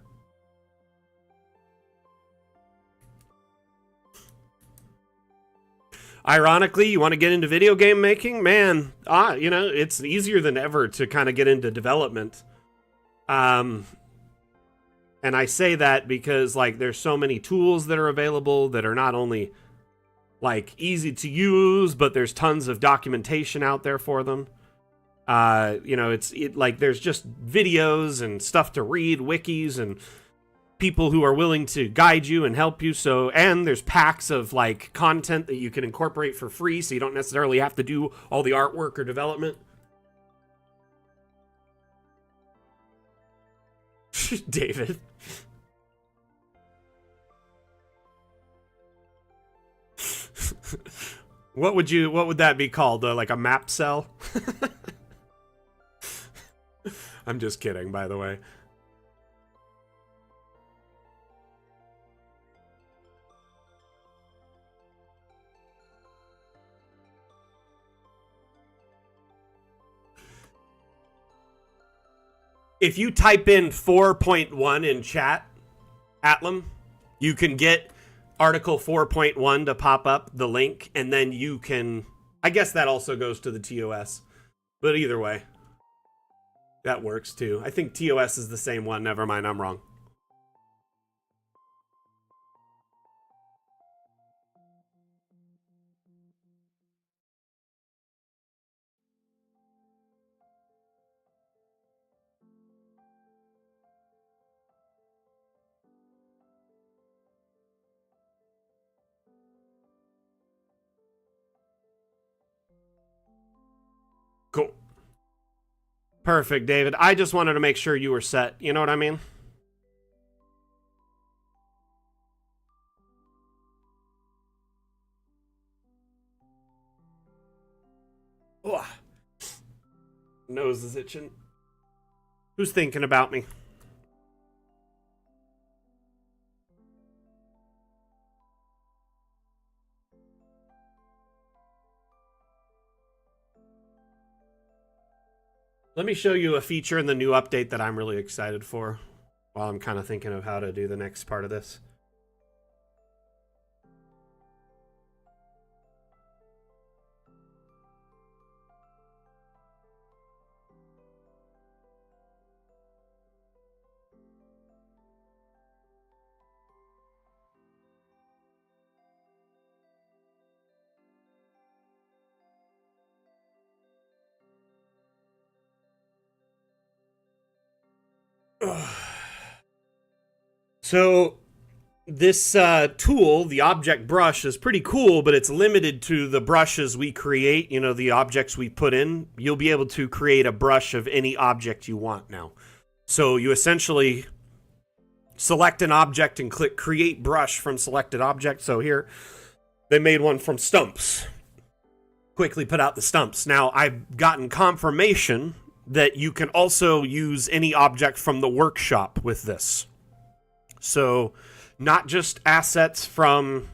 Speaker 1: Ironically, you want to get into video game making? Man, you know, it's easier than ever to kind of get into development. And I say that because, like, there's so many tools that are available that are not only, like, easy to use, but there's tons of documentation out there for them. You know, like, there's just videos and stuff to read, wikis, and people who are willing to guide you and help you. So, and there's packs of, like, content that you can incorporate for free, so you don't necessarily have to do all the artwork or development. David. What would that be called? Like a map cell? I'm just kidding, by the way. If you type in 4.1 in chat, Atlam, you can get article 4.1 to pop up, the link, and then you can... I guess that also goes to the TOS. But either way, that works too. I think TOS is the same one. Never mind, I'm wrong. Cool. Perfect, David. I just wanted to make sure you were set. You know what I mean? Ugh. Nose is itching. Who's thinking about me? Let me show you a feature in the new update that I'm really excited for while I'm kind of thinking of how to do the next part of this. So this tool, the object brush, is pretty cool, but it's limited to the brushes we create, you know, the objects we put in. You'll be able to create a brush of any object you want now. So you essentially select an object and click create brush from selected object. So here, they made one from stumps. Quickly put out the stumps. Now, I've gotten confirmation that you can also use any object from the workshop with this. So, not just assets from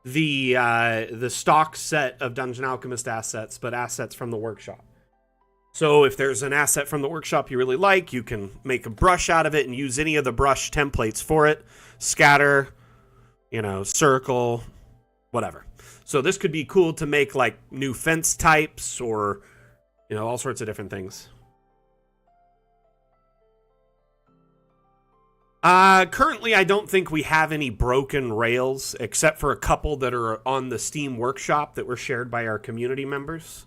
Speaker 1: the stock set of Dungeon Alchemist assets, but assets from the workshop. So if there's an asset from the workshop you really like, you can make a brush out of it and use any of the brush templates for it. Scatter, you know, circle, whatever. So this could be cool to make, like, new fence types or, you know, all sorts of different things. Currently, I don't think we have any broken rails, except for a couple that are on the Steam Workshop that were shared by our community members.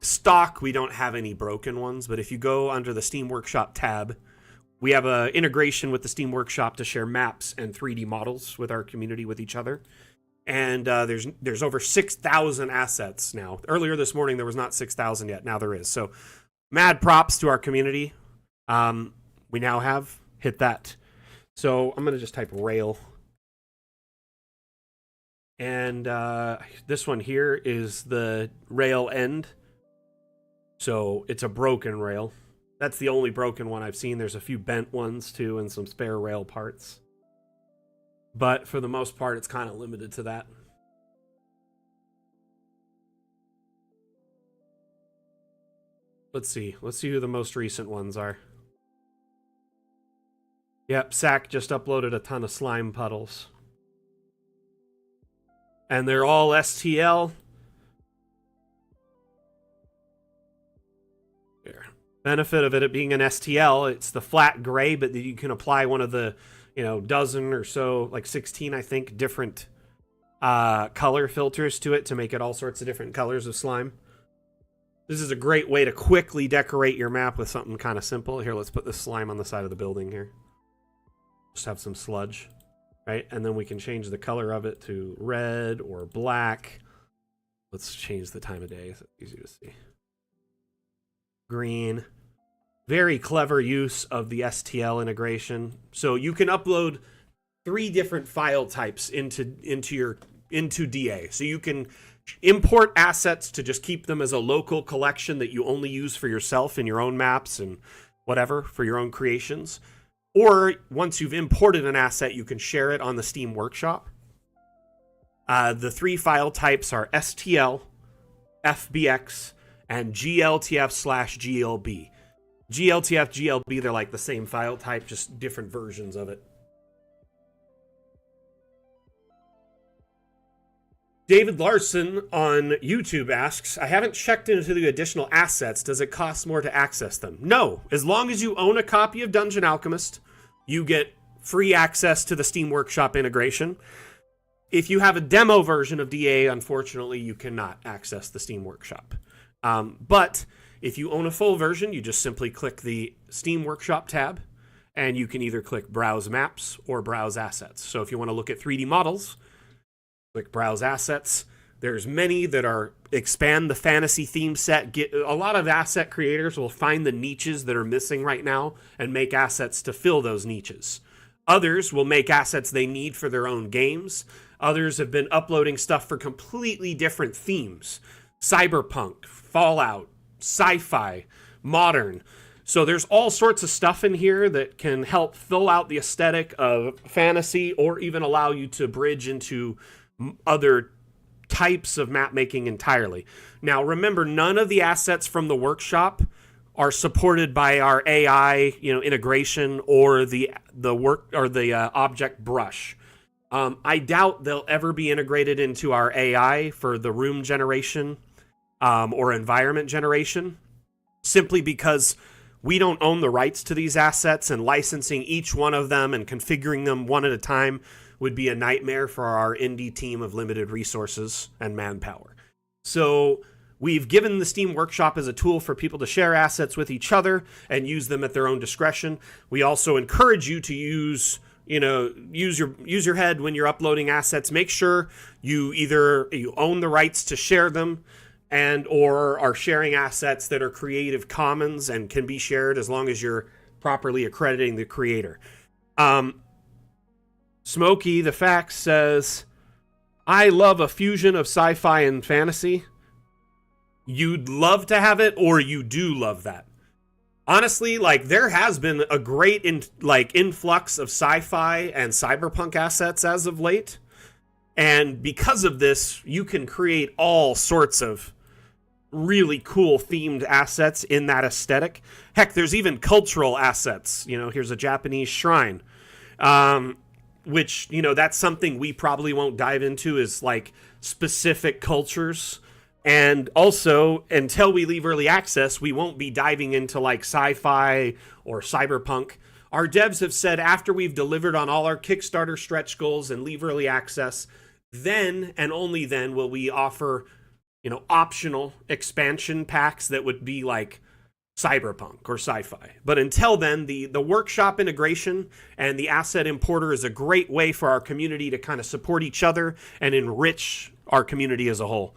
Speaker 1: Stock, we don't have any broken ones, but if you go under the Steam Workshop tab, we have an integration with the Steam Workshop to share maps and 3D models with our community with each other. And there's over 6,000 assets now. Earlier this morning, there was not 6,000 yet. Now there is. So mad props to our community. We now have hit that. So I'm going to just type rail. And this one here is the rail end. So it's a broken rail. That's the only broken one I've seen. There's a few bent ones too and some spare rail parts. But for the most part, it's kind of limited to that. Let's see. Let's see who the most recent ones are. Yep, Sack just uploaded a ton of slime puddles. and they're all STL. Here. Benefit of it being an STL, it's the flat gray, but you can apply one of the, dozen or so, like 16, I think, different color filters to it to make it all sorts of different colors of slime. This is a great way to quickly decorate your map with something kind of simple. Here, let's put this slime on the side of the building here. Just have some sludge, right? And then we can change the color of it to red or black. Let's change the time of day so it's easy to see. Green. Very clever use of the STL integration. So you can upload 3 different file types into DA. So you can import assets to just keep them as a local collection that you only use for yourself in your own maps and whatever for your own creations. Or once you've imported an asset, you can share it on the Steam Workshop. The 3 file types are STL, FBX, and GLTF/GLB. GLTF, GLB, they're like the same file type, just different versions of it. David Larson on YouTube asks, I haven't checked into the additional assets. Does it cost more to access them? No. As long as you own a copy of Dungeon Alchemist, you get free access to the Steam Workshop integration. If you have a demo version of DA, unfortunately, you cannot access the Steam Workshop. But if you own a full version, you just simply click the Steam Workshop tab, and you can either click Browse Maps or Browse Assets. So if you want to look at 3D models, click Browse Assets. There's many that are expand the fantasy theme set. A lot of asset creators will find the niches that are missing right now and make assets to fill those niches. Others will make assets they need for their own games. Others have been uploading stuff for completely different themes. Cyberpunk, Fallout, sci-fi, modern. So there's all sorts of stuff in here that can help fill out the aesthetic of fantasy or even allow you to bridge into other types of map making entirely. Now, remember, none of the assets from the workshop are supported by our AI, integration or the object brush. I doubt they'll ever be integrated into our AI for the room generation or environment generation, simply because we don't own the rights to these assets, and licensing each one of them and configuring them one at a time would be a nightmare for our indie team of limited resources and manpower. So we've given the Steam Workshop as a tool for people to share assets with each other and use them at their own discretion. We also encourage you to use your head when you're uploading assets. Make sure you own the rights to share them and or are sharing assets that are Creative Commons and can be shared as long as you're properly accrediting the creator. Smokey the Fact says, I love a fusion of sci-fi and fantasy. You'd love to have it, or you do love that. Honestly, there has been a great influx of sci-fi and cyberpunk assets as of late. And because of this, you can create all sorts of really cool themed assets in that aesthetic. Heck, there's even cultural assets. Here's a Japanese shrine. Which, that's something we probably won't dive into, is specific cultures. And also, until we leave early access, we won't be diving into sci-fi or cyberpunk. Our devs have said after we've delivered on all our Kickstarter stretch goals and leave early access, then and only then will we offer, optional expansion packs that would be cyberpunk or sci-fi. But until then, the workshop integration and the asset importer is a great way for our community to kind of support each other and enrich our community as a whole.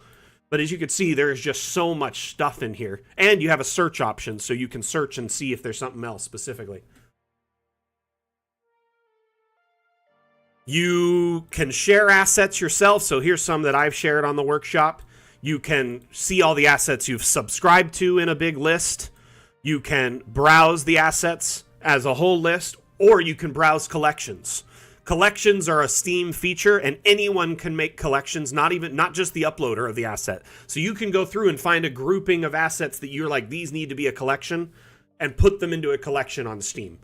Speaker 1: But as you can see, there's just so much stuff in here. And you have a search option, so you can search and see if there's something else specifically. You can share assets yourself, so here's some that I've shared on the workshop. You can see all the assets you've subscribed to in a big list. You can browse the assets as a whole list, or you can browse collections. Collections are a Steam feature, and anyone can make collections, not just the uploader of the asset. So you can go through and find a grouping of assets that you're these need to be a collection, and put them into a collection on Steam.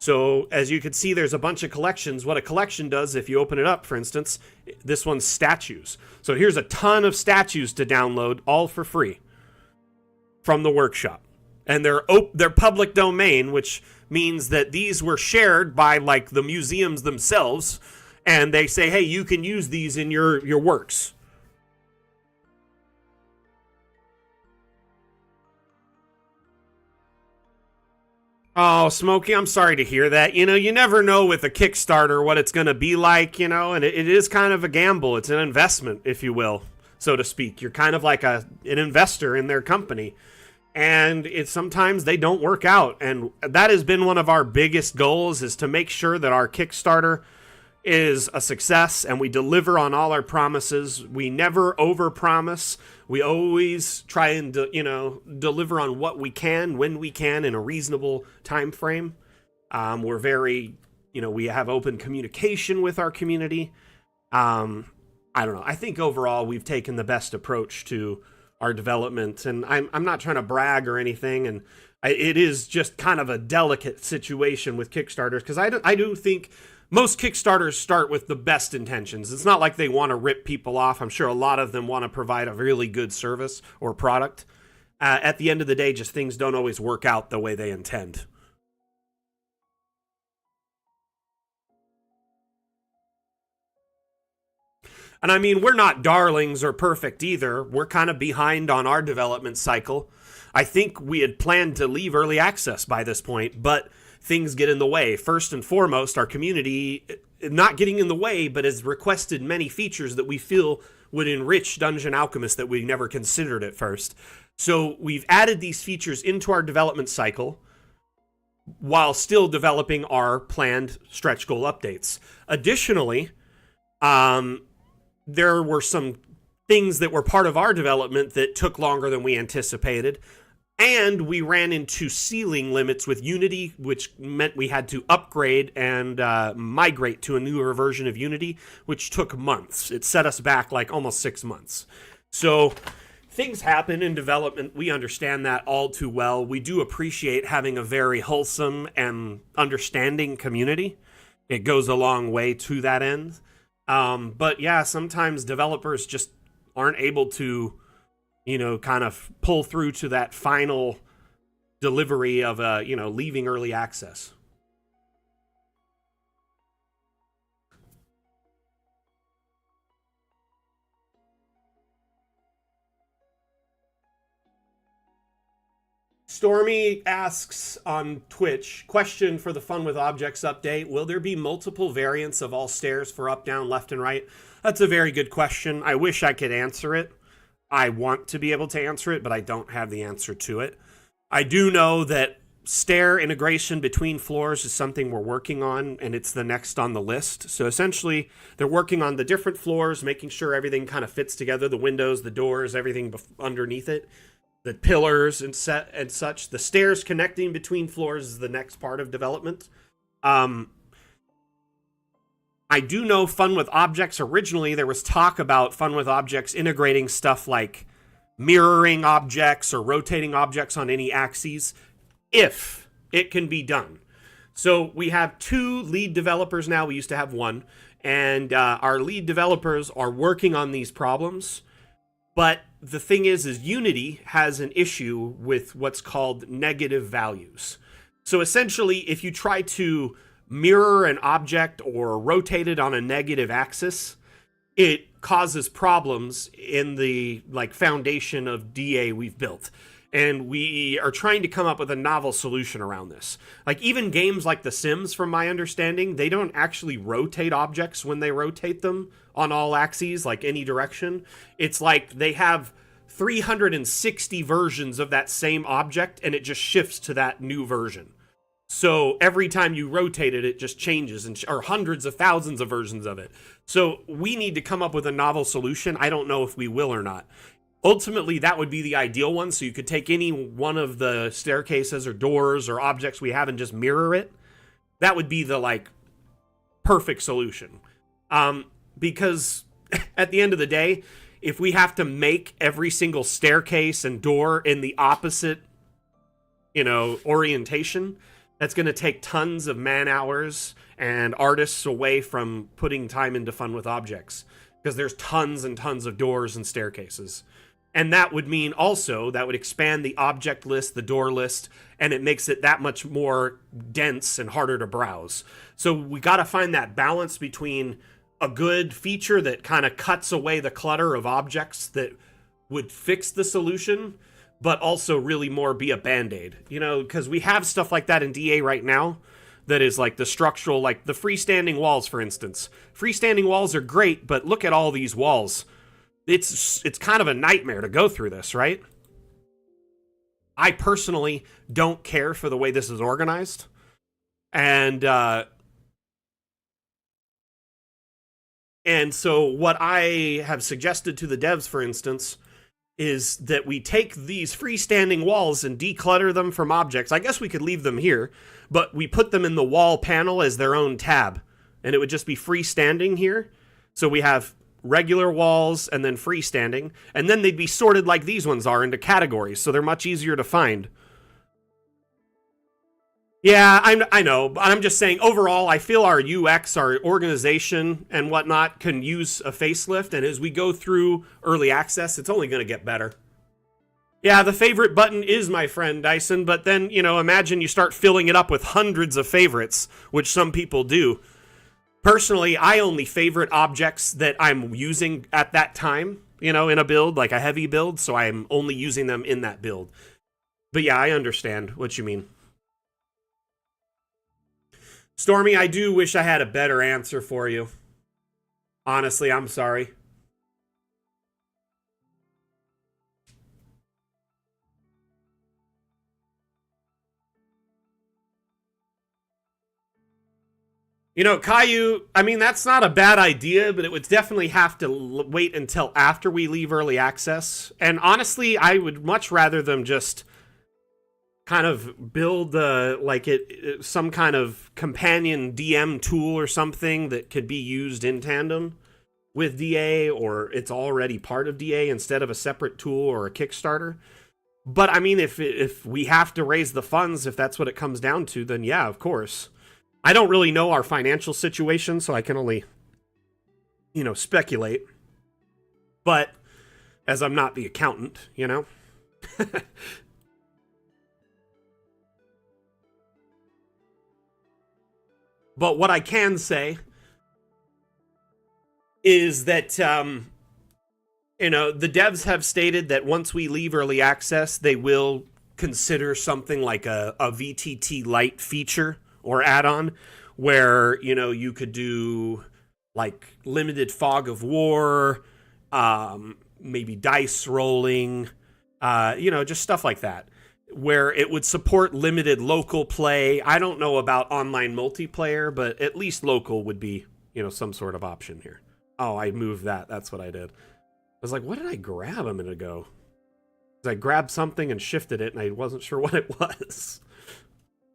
Speaker 1: So as you can see, there's a bunch of collections. What a collection does, if you open it up, for instance, this one's statues. So here's a ton of statues to download, all for free from the workshop. And they're public domain, which means that these were shared by like the museums themselves, and they say, hey, you can use these in your works. Oh, Smokey, I'm sorry to hear that. You never know with a Kickstarter what it's going to be like, and it is kind of a gamble. It's an investment, if you will, so to speak. You're kind of like an investor in their company. And sometimes they don't work out. And that has been one of our biggest goals, is to make sure that our Kickstarter is a success and we deliver on all our promises. We never overpromise. We always try and deliver on what we can when we can in a reasonable time frame. We're very, we have open communication with our community. I don't know. I think overall we've taken the best approach to our development, and I'm not trying to brag or anything, and it is just kind of a delicate situation with Kickstarters, because I do think most Kickstarters start with the best intentions. It's not like they want to rip people off. I'm sure a lot of them want to provide a really good service or product. At the end of the day, just things don't always work out the way they intend. And I mean, we're not darlings or perfect either. We're kind of behind on our development cycle. I think we had planned to leave early access by this point, but things get in the way. First and foremost, our community, not getting in the way, but has requested many features that we feel would enrich Dungeon Alchemist that we never considered at first. So we've added these features into our development cycle while still developing our planned stretch goal updates. Additionally, there were some things that were part of our development that took longer than we anticipated. And we ran into ceiling limits with Unity, which meant we had to upgrade and migrate to a newer version of Unity, which took months. It set us back like almost 6 months. So things happen in development. We understand that all too well. We do appreciate having a very wholesome and understanding community. It goes a long way to that end. But yeah, sometimes developers just aren't able to, kind of pull through to that final delivery of, leaving early access. Stormy asks on Twitch, question for the Fun with Objects update. Will there be multiple variants of all stairs for up, down, left, and right? That's a very good question. I wish I could answer it. I want to be able to answer it, but I don't have the answer to it. I do know that stair integration between floors is something we're working on, and it's the next on the list. So essentially, they're working on the different floors, making sure everything kind of fits together, the windows, the doors, everything underneath it, the pillars and such. The stairs connecting between floors is the next part of development. I do know Fun with Objects, originally there was talk about Fun with Objects integrating stuff like mirroring objects or rotating objects on any axes, if it can be done. So we have 2 lead developers now. We used to have 1. And our lead developers are working on these problems. But the thing is Unity has an issue with what's called negative values. So essentially, if you try to mirror an object or rotate it on a negative axis, it causes problems in the foundation of DA we've built. And we are trying to come up with a novel solution around this. Even games like The Sims, from my understanding, they don't actually rotate objects when they rotate them on all axes, any direction. It's like they have 360 versions of that same object, and it just shifts to that new version. So every time you rotate it, it just changes, or hundreds of thousands of versions of it. So we need to come up with a novel solution. I don't know if we will or not. Ultimately, that would be the ideal one. So you could take any one of the staircases or doors or objects we have and just mirror it. That would be the perfect solution. Because at the end of the day, if we have to make every single staircase and door in the opposite, orientation, That's going to take tons of man hours and artists away from putting time into fun with objects, because there's tons and tons of doors and staircases. And that would mean also that would expand the object list, the door list, and it makes it that much more dense and harder to browse. So we got to find that balance between a good feature that kind of cuts away the clutter of objects that would fix the solution, but also really more be a band-aid. You know, because we have stuff like that in DA right now that is like the structural, like the freestanding walls, for instance. Freestanding walls are great, but look at all these walls. It's kind of a nightmare to go through this, right? I personally don't care for the way this is organized. And so what I have suggested to the devs, for instance, is that we take these freestanding walls and declutter them from objects. I guess we could leave them here, but we put them in the wall panel as their own tab, and it would just be freestanding here. So we have regular walls and then freestanding, and then they'd be sorted like these ones are into categories, so they're much easier to find. Yeah, I know, but I'm just saying overall, I feel our UX, our organization, and whatnot can use a facelift, and as we go through early access, it's only going to get better. Yeah, the favorite button is my friend Dyson, but then, you know, imagine you start filling it up with hundreds of favorites, which some people do. Personally, I only favorite objects that I'm using at that time, you know, in a build, like a heavy build, so I'm only using them in that build. But yeah, I understand what you mean. Stormy, I do wish I had a better answer for you. Honestly, I'm sorry. You know, Caillou, I mean, that's not a bad idea, but it would definitely have to wait until after we leave early access. And honestly, I would much rather them just kind of build some kind of companion DM tool or something that could be used in tandem with DA, or it's already part of DA instead of a separate tool or a Kickstarter. But I mean, if we have to raise the funds, if that's what it comes down to, then yeah, of course. I don't really know our financial situation, so I can only, you know, speculate. But as I'm not the accountant, you know. But what I can say is that, you know, the devs have stated that once we leave early access, they will consider something like a VTT Lite feature or add-on where, you know, you could do like limited fog of war, maybe dice rolling, you know, just stuff like that, where it would support limited local play. I don't know about online multiplayer, but at least local would be, you know, some sort of option here. Oh, I moved that. That's what I did. I was like, what did I grab a minute ago? I grabbed something and shifted it, and I wasn't sure what it was.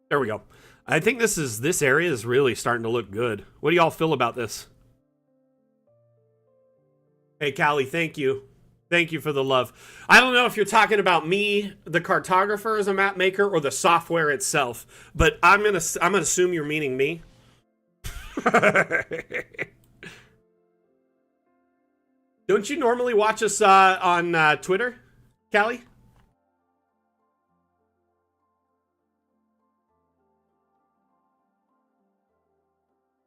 Speaker 1: There we go. I think this area is really starting to look good. What do y'all feel about this? Hey, Callie, thank you. Thank you for the love. I don't know if you're talking about me, the cartographer as a map maker, or the software itself, but I'm gonna assume you're meaning me. Don't you normally watch us on Twitter, Callie?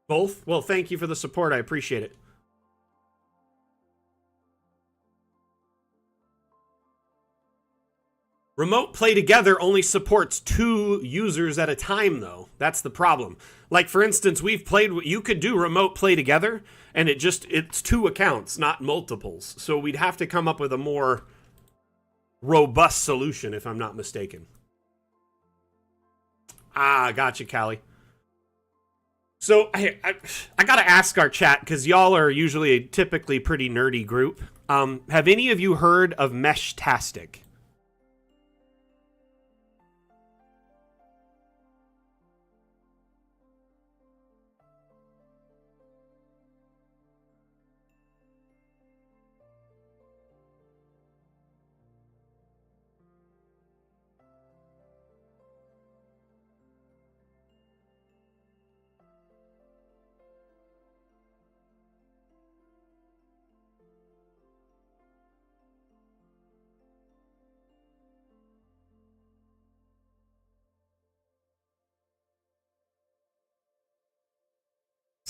Speaker 1: Both? Well, thank you for the support. I appreciate it. Remote play together only supports 2 users at a time, though. That's the problem. Like, for instance, we've played, you could do remote play together, and it's 2 accounts, not multiples. So we'd have to come up with a more robust solution, if I'm not mistaken. Ah, gotcha, Callie. So I gotta ask our chat, because y'all are usually a typically pretty nerdy group. Have any of you heard of Meshtastic?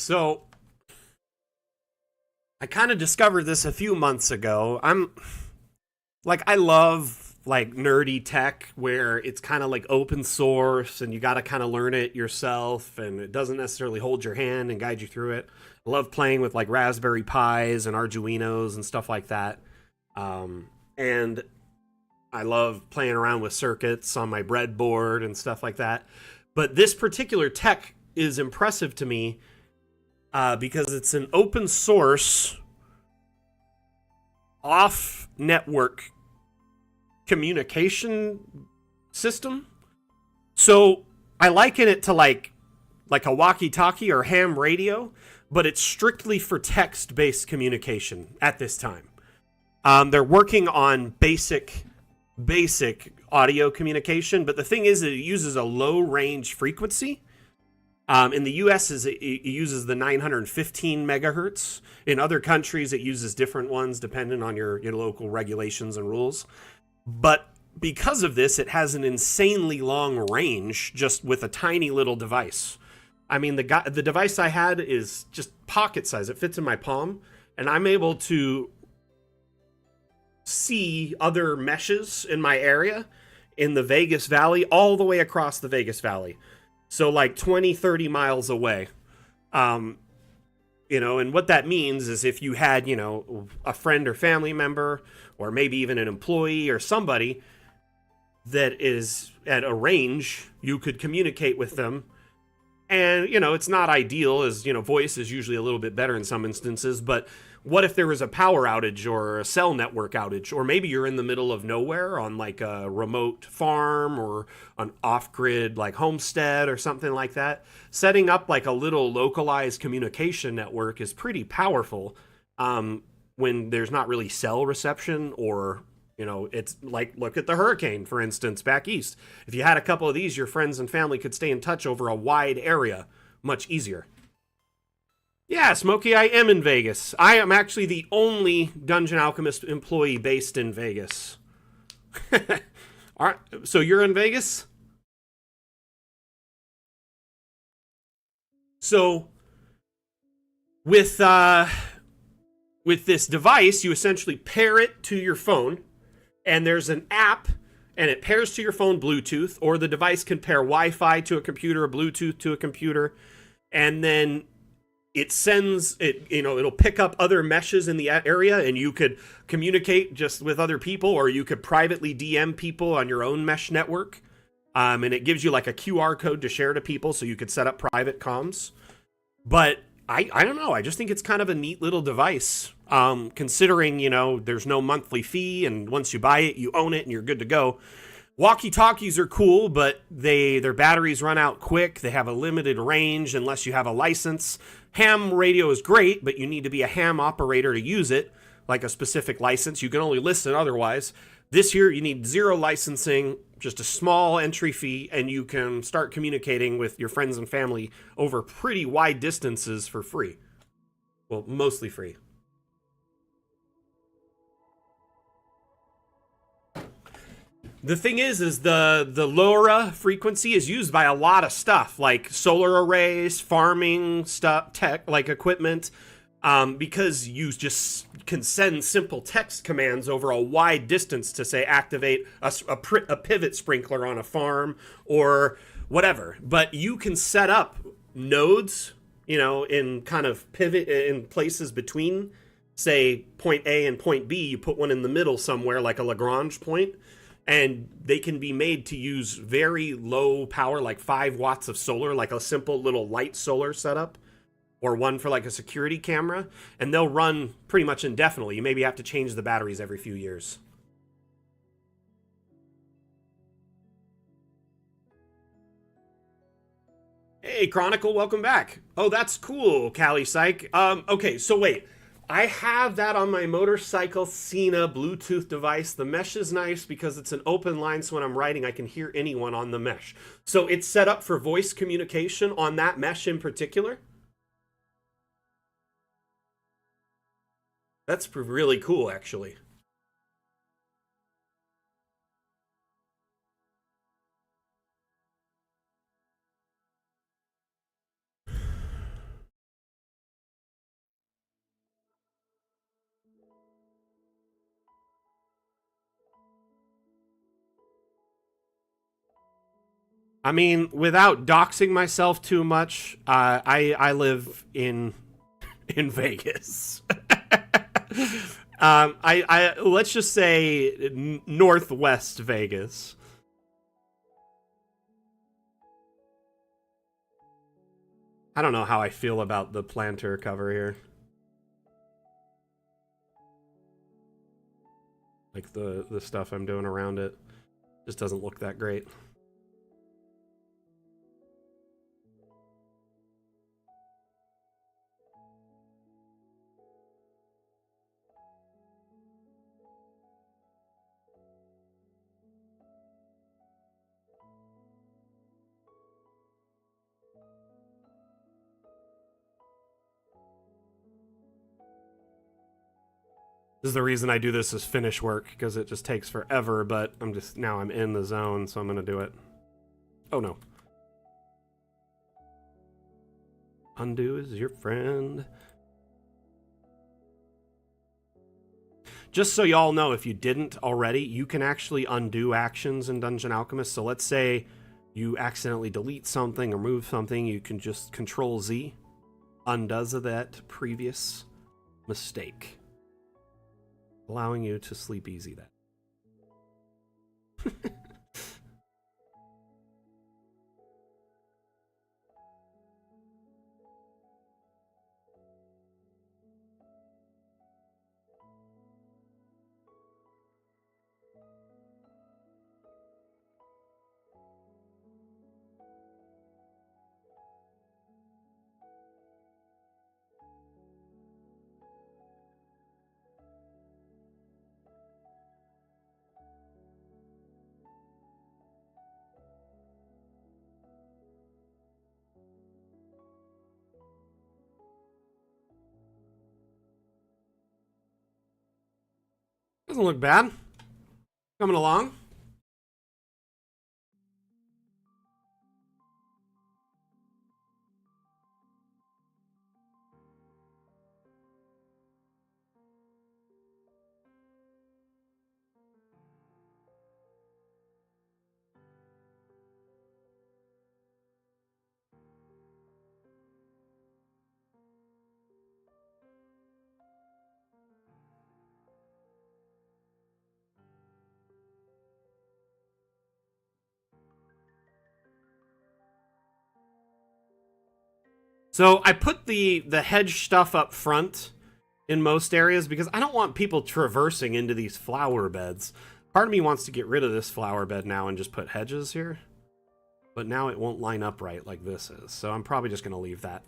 Speaker 1: So I kind of discovered this a few months ago. I love like nerdy tech where it's kind of like open source and you got to kind of learn it yourself and it doesn't necessarily hold your hand and guide you through it. I love playing with like Raspberry Pis and Arduinos and stuff like that. And I love playing around with circuits on my breadboard and stuff like that. But this particular tech is impressive to me because it's an open source off network communication system. So I liken it to like a walkie-talkie or ham radio, but it's strictly for text-based communication at this time. They're working on basic audio communication, but the thing is that it uses a low range frequency. In the US, it uses the 915 megahertz. In other countries, it uses different ones depending on your local regulations and rules. But because of this, it has an insanely long range just with a tiny little device. I mean, the device I had is just pocket size. It fits in my palm, and I'm able to see other meshes in my area in the Vegas Valley all the way across the Vegas Valley. So like 20, 30 miles away. And what that means is if you had, a friend or family member or maybe even an employee or somebody that is at a range, you could communicate with them. And, it's not ideal as, voice is usually a little bit better in some instances, but what if there was a power outage or a cell network outage? Or maybe you're in the middle of nowhere on like a remote farm or an off-grid like homestead or something like that. Setting up like a little localized communication network is pretty powerful when there's not really cell reception or, it's like, look at the hurricane, for instance, back east. If you had a couple of these, your friends and family could stay in touch over a wide area much easier. Yeah, Smokey, I am in Vegas. I am actually the only Dungeon Alchemist employee based in Vegas. All right, so you're in Vegas? So with this device, you essentially pair it to your phone, and there's an app, and it pairs to your phone Bluetooth, or the device can pair Wi-Fi to a computer, or Bluetooth to a computer, and then it sends it, it'll pick up other meshes in the area and you could communicate just with other people, or you could privately DM people on your own mesh network. And it gives you like a QR code to share to people so you could set up private comms. But I don't know. I just think it's kind of a neat little device. Considering, there's no monthly fee and once you buy it, you own it and you're good to go. Walkie-talkies are cool, but their batteries run out quick. They have a limited range unless you have a license. Ham radio is great, but you need to be a ham operator to use it, like a specific license. You can only listen otherwise. This year, you need zero licensing, just a small entry fee, and you can start communicating with your friends and family over pretty wide distances for free. Well, mostly free. The thing is the LoRa frequency is used by a lot of stuff, like solar arrays, farming stuff, tech, like equipment, because you just can send simple text commands over a wide distance to say activate a pivot sprinkler on a farm or whatever. But you can set up nodes, in kind of pivot in places between, say, point A and point B. You put one in the middle somewhere, like a Lagrange point. And they can be made to use very low power, like 5 watts of solar, like a simple little light solar setup, or one for like a security camera. And they'll run pretty much indefinitely. You maybe have to change the batteries every few years. Hey, Chronicle, welcome back. Oh, that's cool, Cali Psych. Okay, so wait. I have that on my Motorcycle Cena Bluetooth device. The mesh is nice because it's an open line, so when I'm writing, I can hear anyone on the mesh. So it's set up for voice communication on that mesh in particular. That's really cool, actually. I mean, without doxing myself too much, I live in Vegas. I let's just say northwest Vegas. I don't know how I feel about the planter cover here. Like the stuff I'm doing around it just doesn't look that great. This is the reason I do this as finish work, because it just takes forever, but now I'm in the zone, so I'm gonna do it. Oh no. Undo is your friend. Just so y'all know, if you didn't already, you can actually undo actions in Dungeon Alchemist. So let's say you accidentally delete something or move something, you can just Control Z, undoes that previous mistake, allowing you to sleep easy then. Doesn't look bad. Coming along. So I put the hedge stuff up front in most areas because I don't want people traversing into these flower beds. Part of me wants to get rid of this flower bed now and just put hedges here. But now it won't line up right like this is. So I'm probably just going to leave that.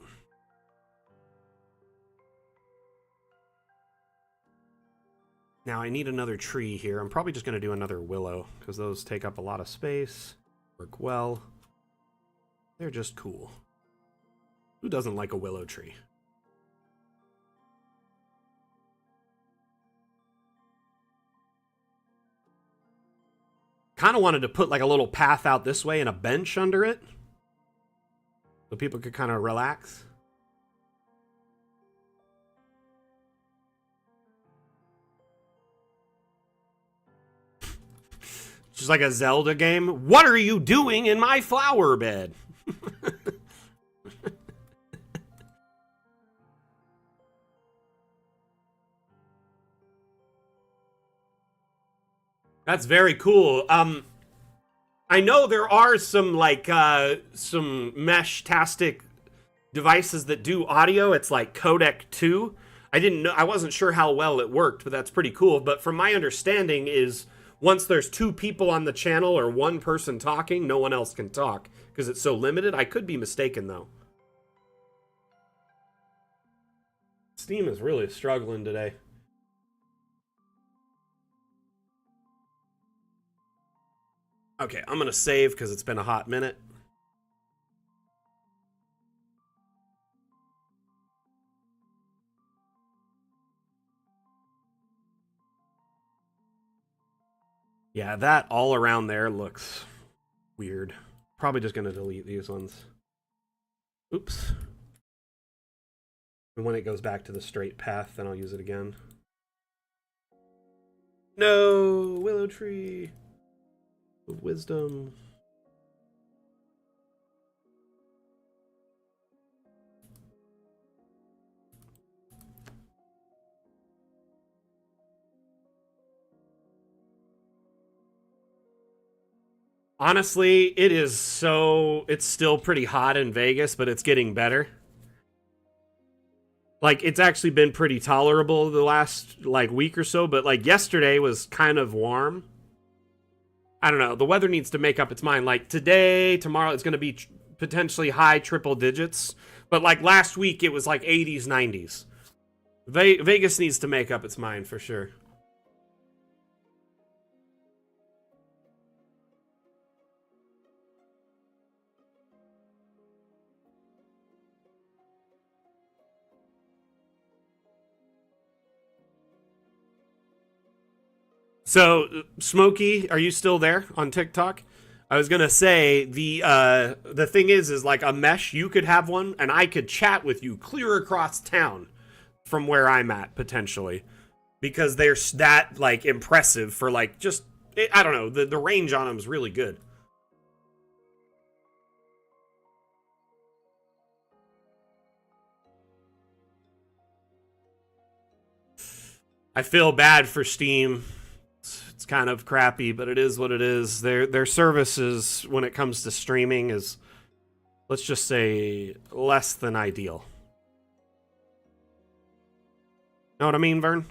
Speaker 1: Now I need another tree here. I'm probably just going to do another willow because those take up a lot of space. Work well. They're just cool. Who doesn't like a willow tree? Kind of wanted to put like a little path out this way and a bench under it so people could kind of relax. Just like a Zelda game. What are you doing in my flower bed? That's very cool. I know there are some like some mesh-tastic devices that do audio. It's like Codec 2. I wasn't sure how well it worked, but that's pretty cool. But from my understanding is once there's two people on the channel or one person talking, no one else can talk because it's so limited. I could be mistaken though. Steam is really struggling today. Okay, I'm gonna save because it's been a hot minute. Yeah, that all around there looks weird. Probably just gonna delete these ones. Oops. And when it goes back to the straight path, then I'll use it again. No, willow tree of wisdom. Honestly, it's still pretty hot in Vegas, but it's getting better. Like it's actually been pretty tolerable the last like week or so, but like yesterday was kind of warm. I don't know. The weather needs to make up its mind. Like today, tomorrow it's going to be potentially high triple digits, but like last week it was like 80s, 90s. Vegas needs to make up its mind for sure. So, Smokey, are you still there on TikTok? I was gonna say the thing is like a mesh. You could have one, and I could chat with you clear across town from where I'm at potentially, because they're that like impressive for like just I don't know, the range on them is really good. I feel bad for Steam. It's kind of crappy, but it is what it is. Their services when it comes to streaming is, let's just say, less than ideal. Know what I mean, Vern?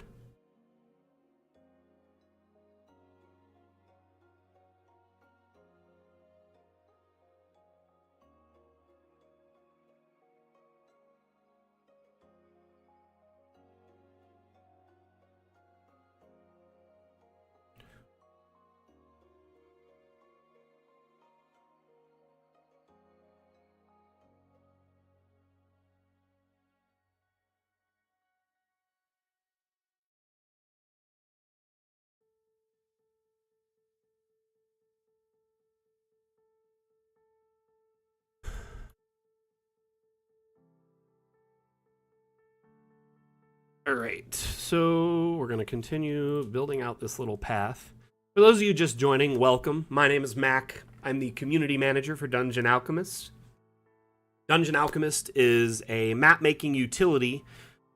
Speaker 1: All right, so we're going to continue building out this little path. For those of you just joining, welcome. My name is Mac. I'm the community manager for Dungeon Alchemist. Dungeon Alchemist is a map making utility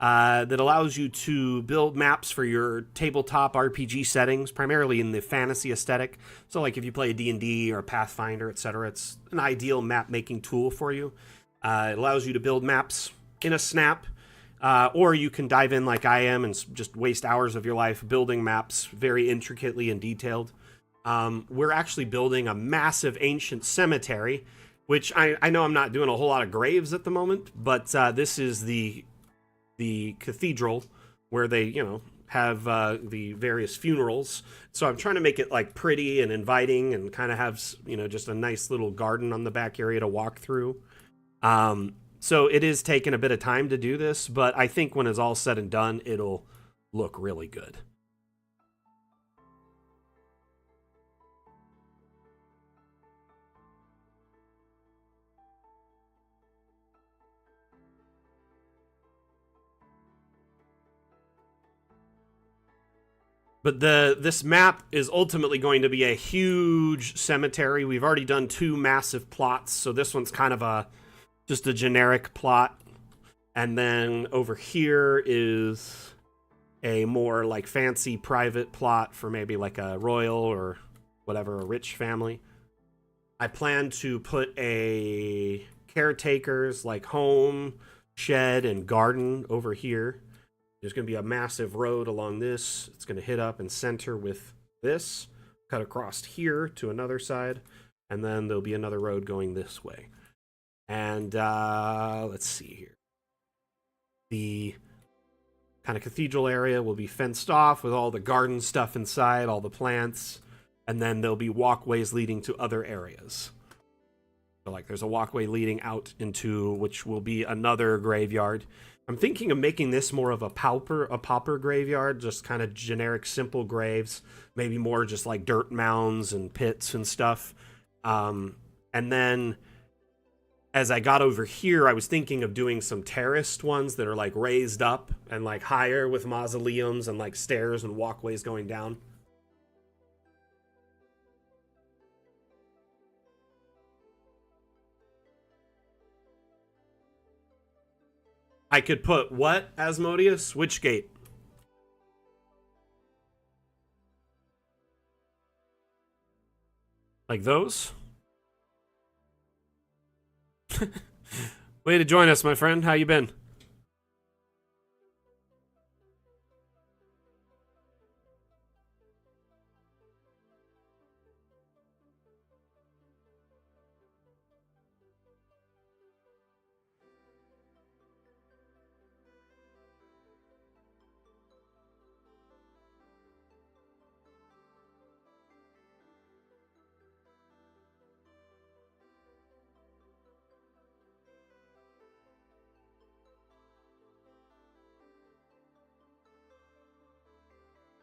Speaker 1: that allows you to build maps for your tabletop RPG settings, primarily in the fantasy aesthetic. So, like if you play a D&D or a Pathfinder, etc., it's an ideal map making tool for you. It allows you to build maps in a snap. Or you can dive in like I am and just waste hours of your life building maps very intricately and detailed. We're actually building a massive ancient cemetery, which I know I'm not doing a whole lot of graves at the moment, but this is the cathedral where they, have the various funerals. So I'm trying to make it like pretty and inviting and kind of have, just a nice little garden on the back area to walk through. So it is taking a bit of time to do this, but I think when it's all said and done, it'll look really good. But this map is ultimately going to be a huge cemetery. We've already done two massive plots, so this one's kind of just a generic plot. And then over here is a more like fancy private plot for maybe like a royal or whatever, a rich family. I plan to put a caretaker's like home, shed, and garden over here. There's going to be a massive road along this. It's going to hit up and center with this, cut across here to another side, and then there'll be another road going this way. And let's see here. The kind of cathedral area will be fenced off with all the garden stuff inside, all the plants, and then there'll be walkways leading to other areas. So like there's a walkway leading out into which will be another graveyard. I'm thinking of making this more of a pauper graveyard, just kind of generic simple graves, maybe more just like dirt mounds and pits and stuff. And then as I got over here, I was thinking of doing some terraced ones that are like raised up and like higher with mausoleums and like stairs and walkways going down. I could put what, Asmodeus? Which gate? Like those? Way to join us, my friend. How you been?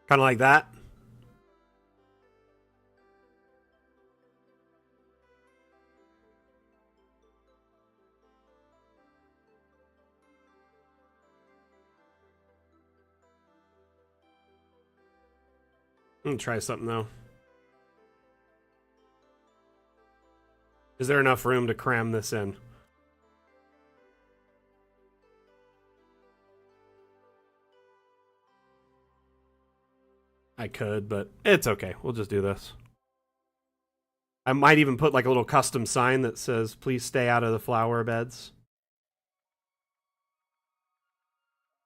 Speaker 1: Kind of like that? I'm gonna try something though. Is there enough room to cram this in? I could, but it's okay. We'll just do this. I might even put like a little custom sign that says, please stay out of the flower beds.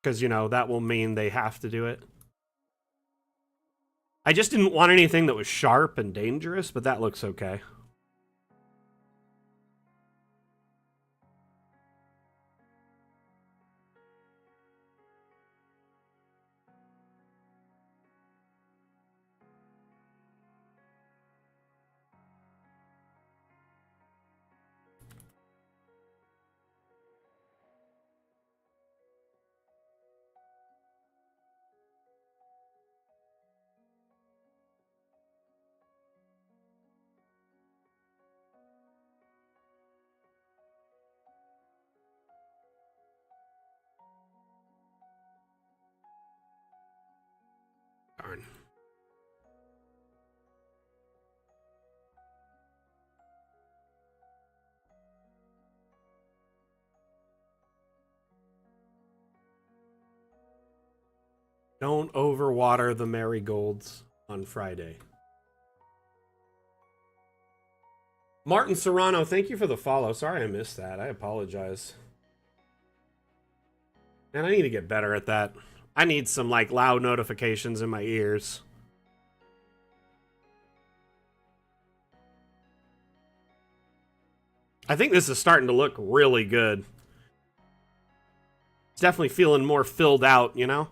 Speaker 1: Because, you know, that will mean they have to do it. I just didn't want anything that was sharp and dangerous, but that looks okay. Darn. Don't overwater the marigolds on Friday. Martin Serrano, thank you for the follow. Sorry I missed that. I apologize. And I need to get better at that. I need some, like, loud notifications in my ears. I think this is starting to look really good. It's definitely feeling more filled out, you know?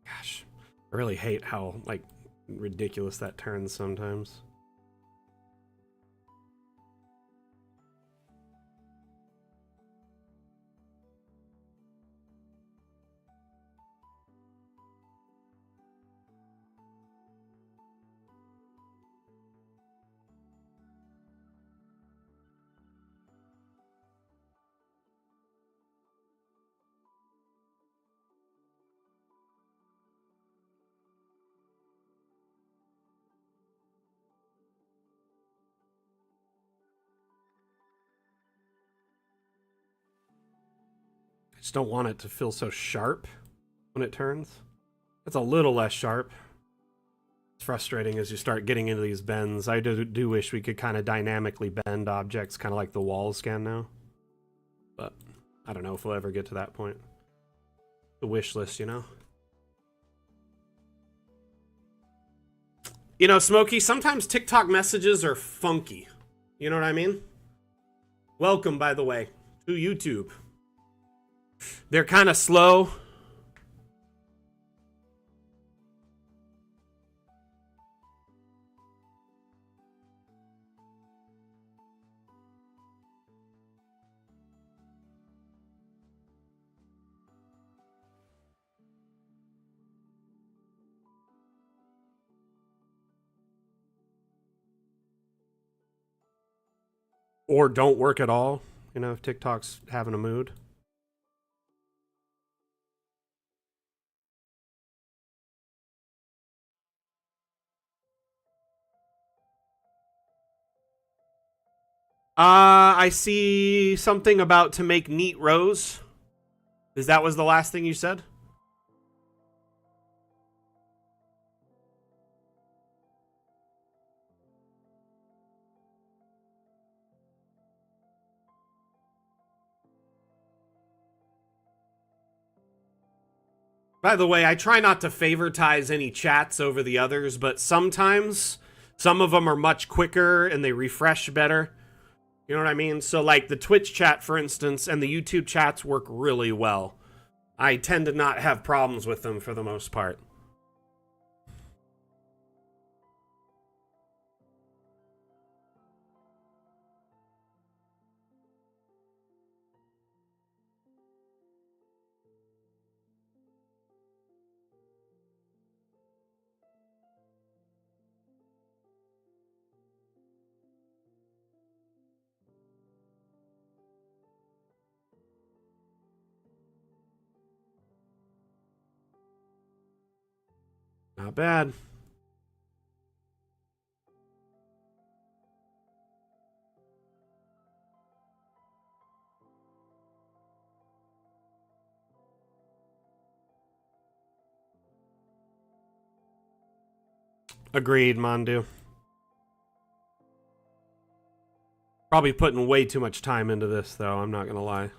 Speaker 1: Gosh, I really hate how, like, ridiculous that turns sometimes. I just don't want it to feel so sharp when it turns. It's a little less sharp. It's frustrating as you start getting into these bends. I do wish we could kind of dynamically bend objects, kind of like the walls can now. But I don't know if we'll ever get to that point. The wish list, you know? You know, Smokey, sometimes TikTok messages are funky. You know what I mean? Welcome, by the way, to YouTube. They're kind of slow. Or don't work at all, you know, if TikTok's having a mood. I see something about to make neat rows. Is that was the last thing you said? By the way, I try not to favoritize any chats over the others, but sometimes some of them are much quicker and they refresh better. You know what I mean? So, like the Twitch chat, for instance, and the YouTube chats work really well. I tend to not have problems with them for the most part. Not bad. Agreed, Mondu. Probably putting way too much time into this, though, I'm not gonna lie.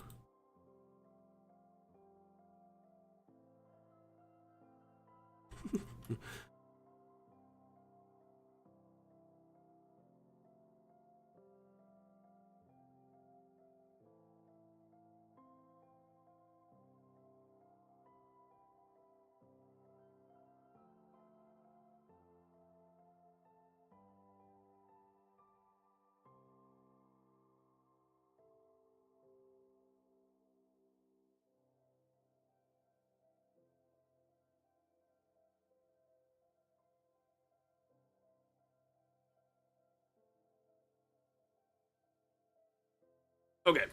Speaker 1: Okay.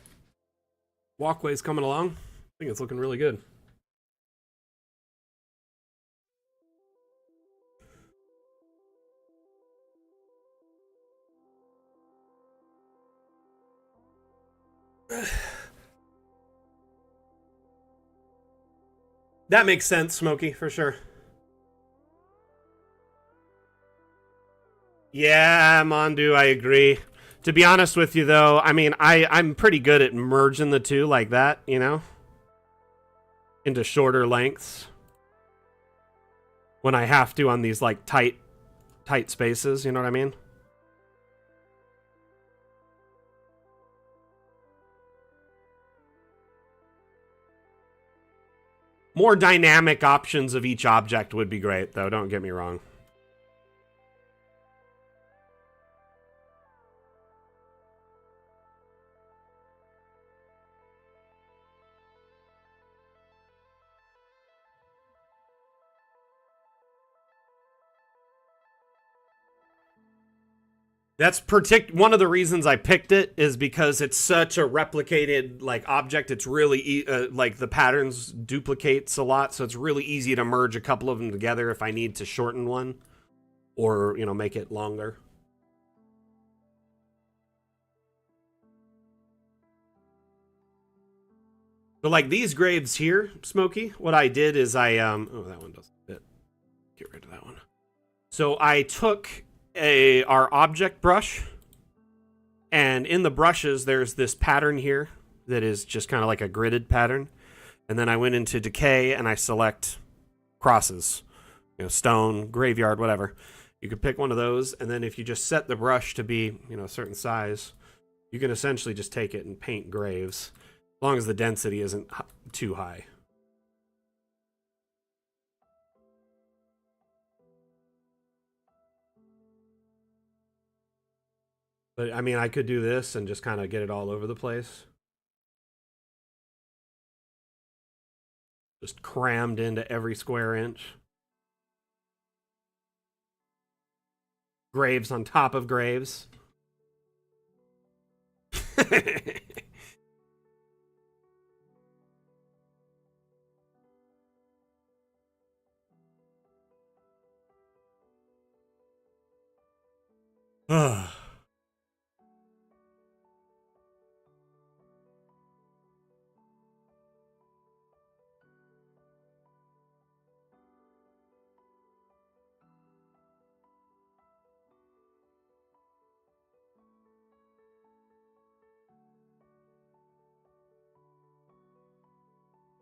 Speaker 1: Walkway's coming along. I think it's looking really good. That makes sense, Smokey, for sure. Yeah, Mondu, I agree. To be honest with you, though, I mean, I'm pretty good at merging the two like that, you know, into shorter lengths when I have to on these like tight spaces. You know what I mean? More dynamic options of each object would be great, though. Don't get me wrong. That's one of the reasons I picked it is because it's such a replicated like object. It's really like the patterns duplicates a lot, so it's really easy to merge a couple of them together if I need to shorten one or, you know, make it longer. But like these graves here, Smokey, what I did is oh, that one doesn't fit. Get rid of that one. So I took our object brush, and in the brushes there's this pattern here that is just kind of like a gridded pattern, and then I went into decay and I select crosses, you know, stone, graveyard, whatever. You could pick one of those, and then if you just set the brush to be, you know, a certain size, you can essentially just take it and paint graves, as long as the density isn't too high. But I mean, I could do this and just kind of get it all over the place. Just crammed into every square inch. Graves on top of graves.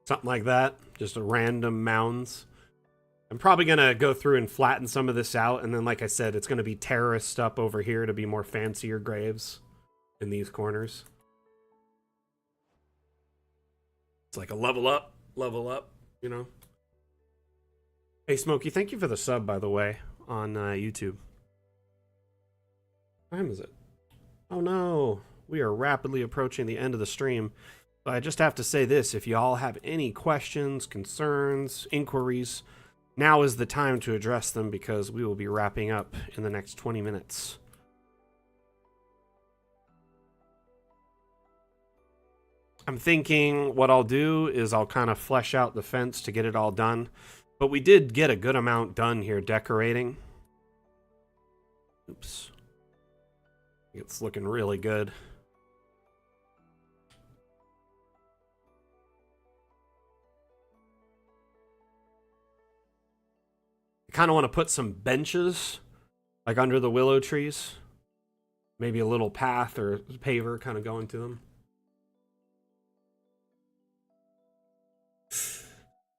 Speaker 1: Something like that. Just a random mounds. I'm probably going to go through and flatten some of this out. And then, like I said, it's going to be terraced up over here to be more fancier graves in these corners. It's like a level up, you know. Hey, Smokey, thank you for the sub, by the way, on YouTube. What time is it? Oh, no. We are rapidly approaching the end of the stream. But I just have to say this. If you all have any questions, concerns, inquiries, now is the time to address them because we will be wrapping up in the next 20 minutes. I'm thinking what I'll do is I'll kind of flesh out the fence to get it all done. But we did get a good amount done here decorating. Oops. It's looking really good. I kind of want to put some benches like under the willow trees. Maybe a little path or paver kind of going to them.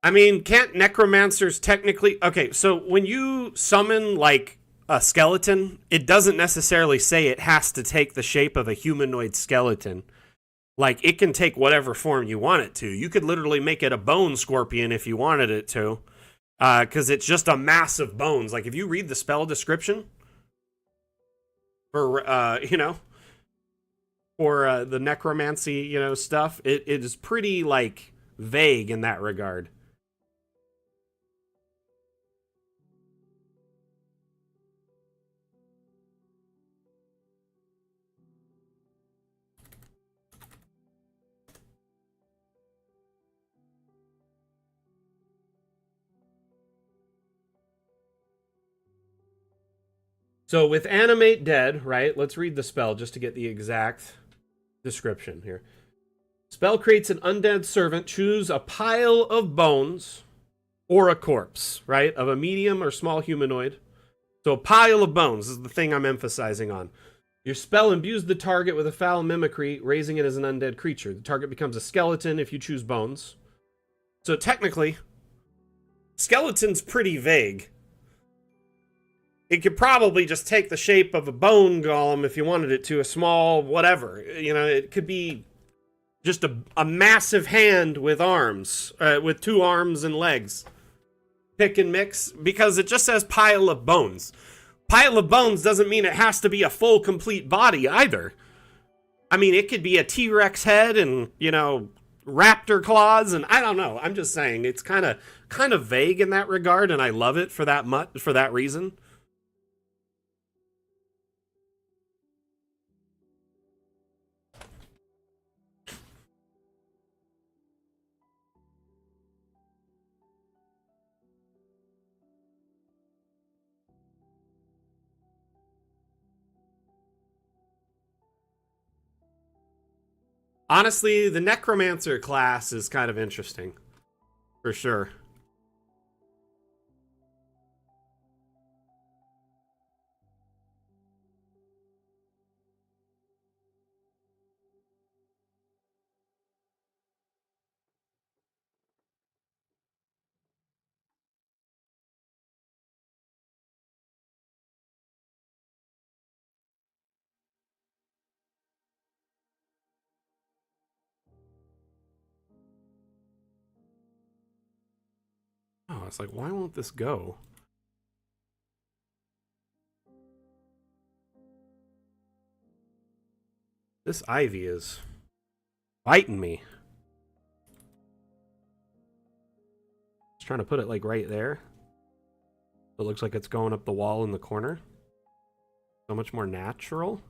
Speaker 1: I mean, can't necromancers technically... Okay, so when you summon, like, a skeleton, it doesn't necessarily say it has to take the shape of a humanoid skeleton. Like, it can take whatever form you want it to. You could literally make it a bone scorpion if you wanted it to. Because it's just a mass of bones. Like, if you read the spell description for, for the necromancy, stuff, it is pretty, like, vague in that regard. So with animate dead, right? Let's read the spell just to get the exact description here. Spell creates an undead servant. Choose a pile of bones or a corpse, right? Of a medium or small humanoid. So a pile of bones is the thing I'm emphasizing on. Your spell imbues the target with a foul mimicry, raising it as an undead creature. The target becomes a skeleton if you choose bones. So technically, skeleton's pretty vague. It could probably just take the shape of a bone golem if you wanted it to, a small whatever. It could be just a massive hand with arms, with 2 arms and legs. Pick and mix, because it just says pile of bones. Pile of bones doesn't mean it has to be a full, complete body either. I mean, it could be a T-Rex head and, raptor claws, and I don't know. I'm just saying, it's kind of vague in that regard, and I love it for that reason. Honestly, the Necromancer class is kind of interesting. For sure. Oh, it's like, why won't this go? This ivy is biting me. Just trying to put it like right there. It looks like it's going up the wall in the corner. So much more natural.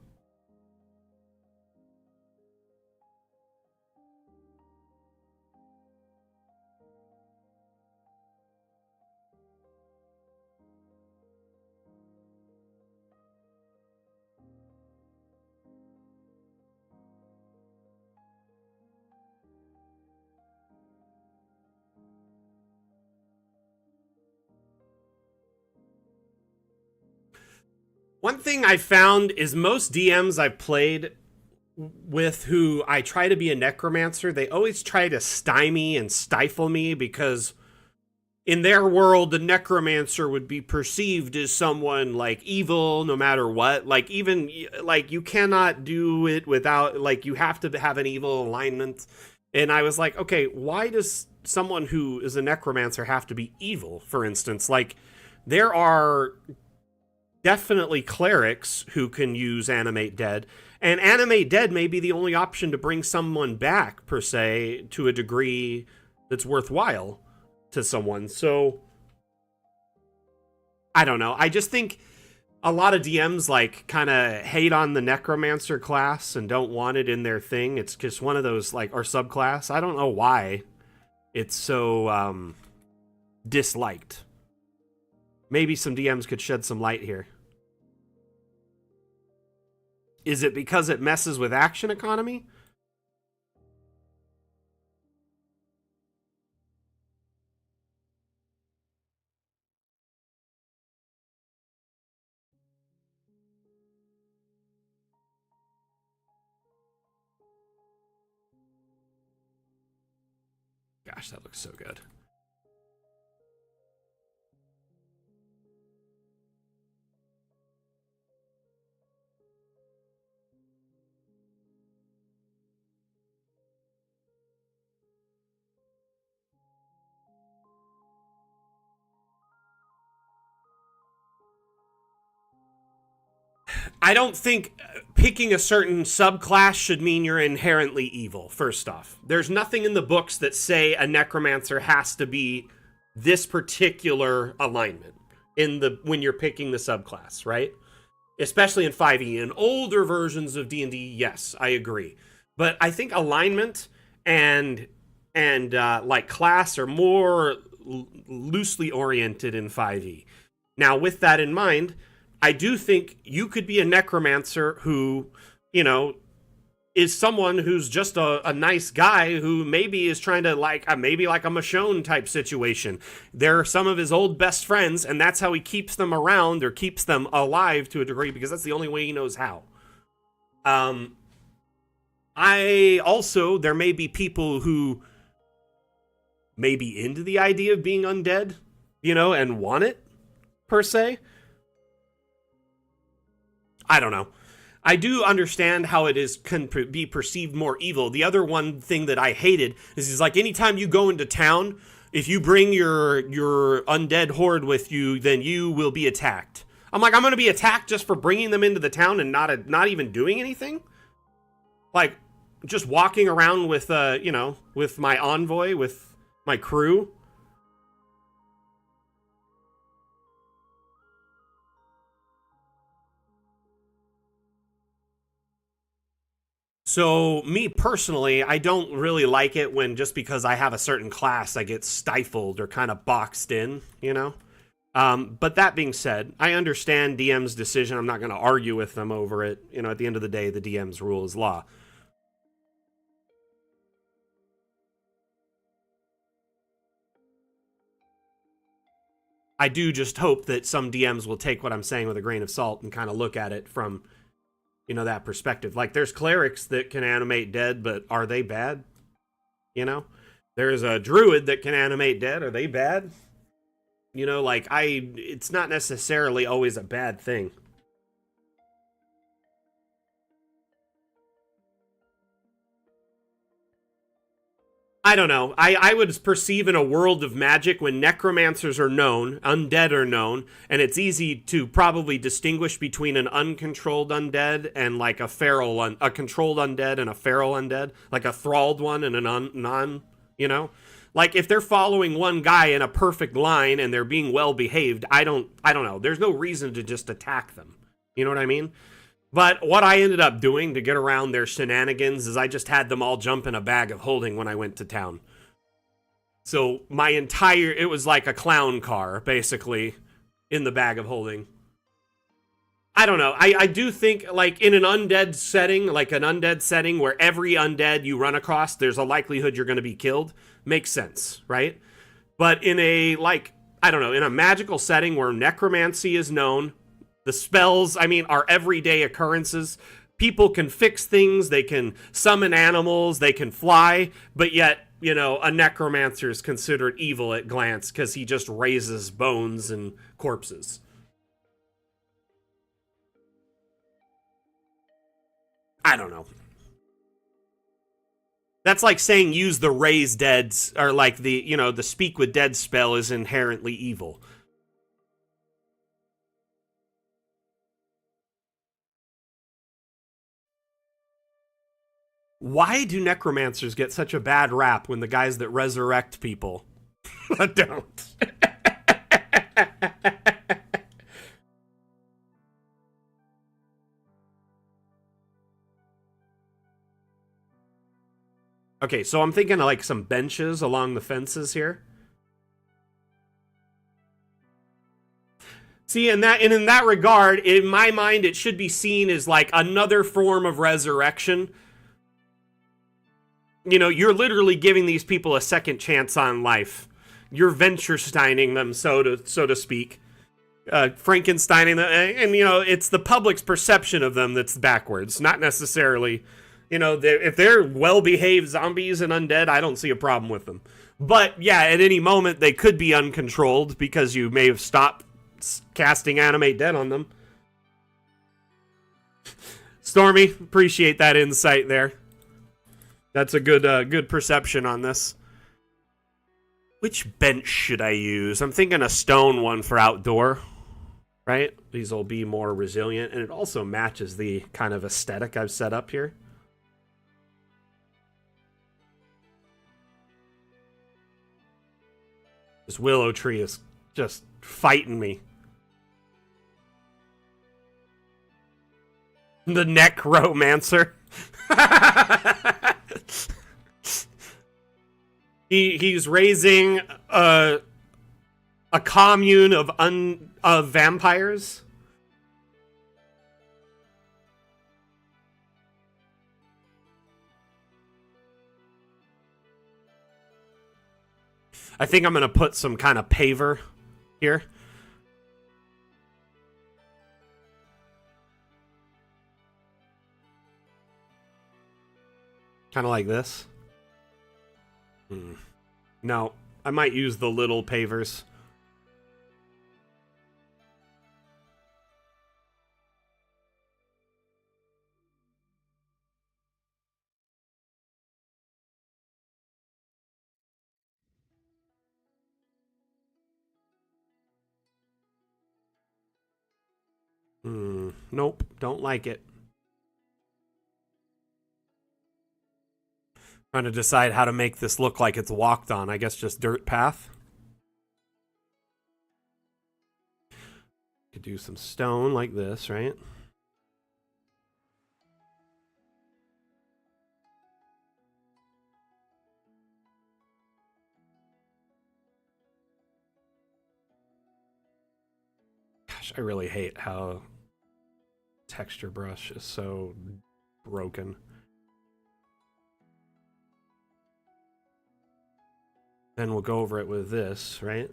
Speaker 1: One thing I found is most DMs I've played with who I try to be a necromancer, they always try to stymie and stifle me because in their world, the necromancer would be perceived as someone like evil no matter what. Like, even like you cannot do it without, like, you have to have an evil alignment. And I was like, okay, why does someone who is a necromancer have to be evil, for instance? Like, there are definitely clerics who can use animate dead, and animate dead may be the only option to bring someone back, per se, to a degree that's worthwhile to someone. So I don't know. I just think a lot of DMs like kind of hate on the necromancer class and don't want it in their thing. It's just one of those, like, or subclass. I don't know why it's so disliked. Maybe some DMs could shed some light here. Is it because it messes with action economy? Gosh, that looks so good. I don't think picking a certain subclass should mean you're inherently evil, first off. There's nothing in the books that say a necromancer has to be this particular alignment in the when you're picking the subclass, right? Especially in 5e. In older versions of D&D, yes, I agree. But I think alignment and like class are more loosely oriented in 5e. Now, with that in mind, I do think you could be a necromancer who, you know, is someone who's just a nice guy who maybe is trying to, like, maybe like a Michonne type situation. They're some of his old best friends, and that's how he keeps them around or keeps them alive to a degree, because that's the only way he knows how. There may be people who may be into the idea of being undead, you know, and want it, per se. I don't know. I do understand how it can be perceived more evil. The other one thing that I hated is like anytime you go into town, if you bring your undead horde with you, then you will be attacked. I'm like, I'm going to be attacked just for bringing them into the town and not even doing anything? Like, just walking around with, with my envoy, with my crew. So, me personally, I don't really like it when just because I have a certain class, I get stifled or kind of boxed in, you know? But that being said, I understand DM's decision. I'm not going to argue with them over it. You know, at the end of the day, the DM's rule is law. I do just hope that some DMs will take what I'm saying with a grain of salt and kind of look at it from, that perspective. Like, there's clerics that can animate dead, but are they bad? You know? There's a druid that can animate dead. Are they bad? It's not necessarily always a bad thing. I don't know. I would perceive in a world of magic when necromancers are known, undead are known, and it's easy to probably distinguish between an uncontrolled undead and like a a controlled undead and a feral undead, like a thralled one and a non, Like, if they're following one guy in a perfect line and they're being well behaved, I don't know. There's no reason to just attack them. You know what I mean? But what I ended up doing to get around their shenanigans is I just had them all jump in a bag of holding when I went to town. So it was like a clown car, basically, in the bag of holding. I don't know. I do think, like, in an undead setting, where every undead you run across, there's a likelihood you're going to be killed, makes sense, right? But in a, in a magical setting where necromancy is known, The spells, I mean, are everyday occurrences. People can fix things, they can summon animals, they can fly, but yet, you know, a necromancer is considered evil at glance because he just raises bones and corpses. I don't know. That's like saying use the raise dead, or like the, you know, the speak with dead spell is inherently evil. Why do necromancers get such a bad rap when the guys that resurrect people don't? Okay, so I'm thinking of like some benches along the fences here. See, in that regard, in my mind, it should be seen as like another form of resurrection. You know, you're literally giving these people a second chance on life. You're Venturesteining them, so to speak. Frankensteining them, and you know, it's the public's perception of them that's backwards, not necessarily. You know, if they're well-behaved zombies and undead, I don't see a problem with them. But yeah, at any moment they could be uncontrolled because you may have stopped casting animate dead on them. Stormy, appreciate that insight there. That's a good perception on this. Which bench should I use? I'm thinking a stone one for outdoor, right? These will be more resilient, and it also matches the kind of aesthetic I've set up here. This willow tree is just fighting me. The necromancer. He's raising a commune of vampires. I think I'm going to put some kind of paver here. Kind of like this. No, I might use the little pavers. Nope, don't like it. Trying to decide how to make this look like it's walked on. I guess just dirt path. Could do some stone like this, right? Gosh, I really hate how texture brush is so broken. Then we'll go over it with this, right?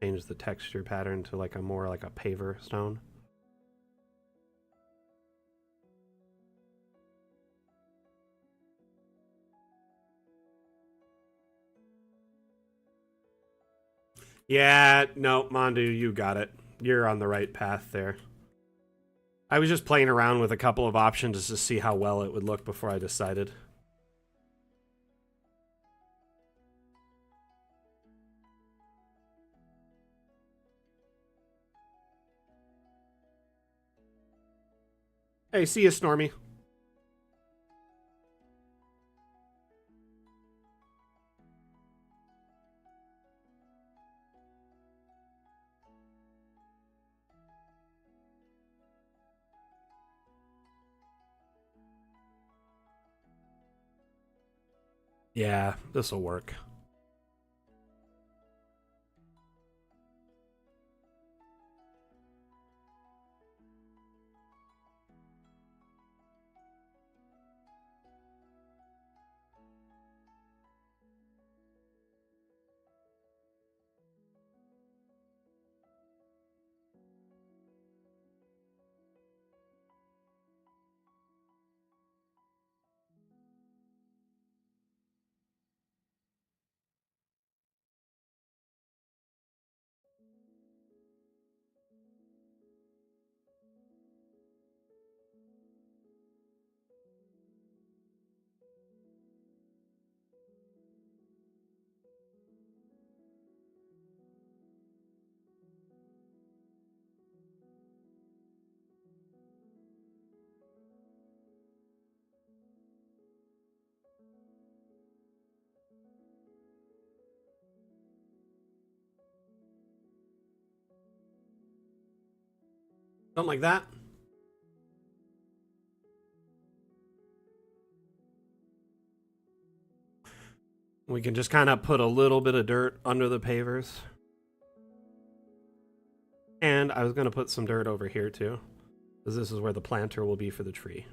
Speaker 1: Change the texture pattern to like a more like a paver stone. Yeah, no, Mondu, you got it. You're on the right path there. I was just playing around with a couple of options to see how well it would look before I decided. Hey, see you, Stormy. Yeah, this'll work. Something like that. We can just kind of put a little bit of dirt under the pavers. And I was going to put some dirt over here too, because this is where the planter will be for the tree.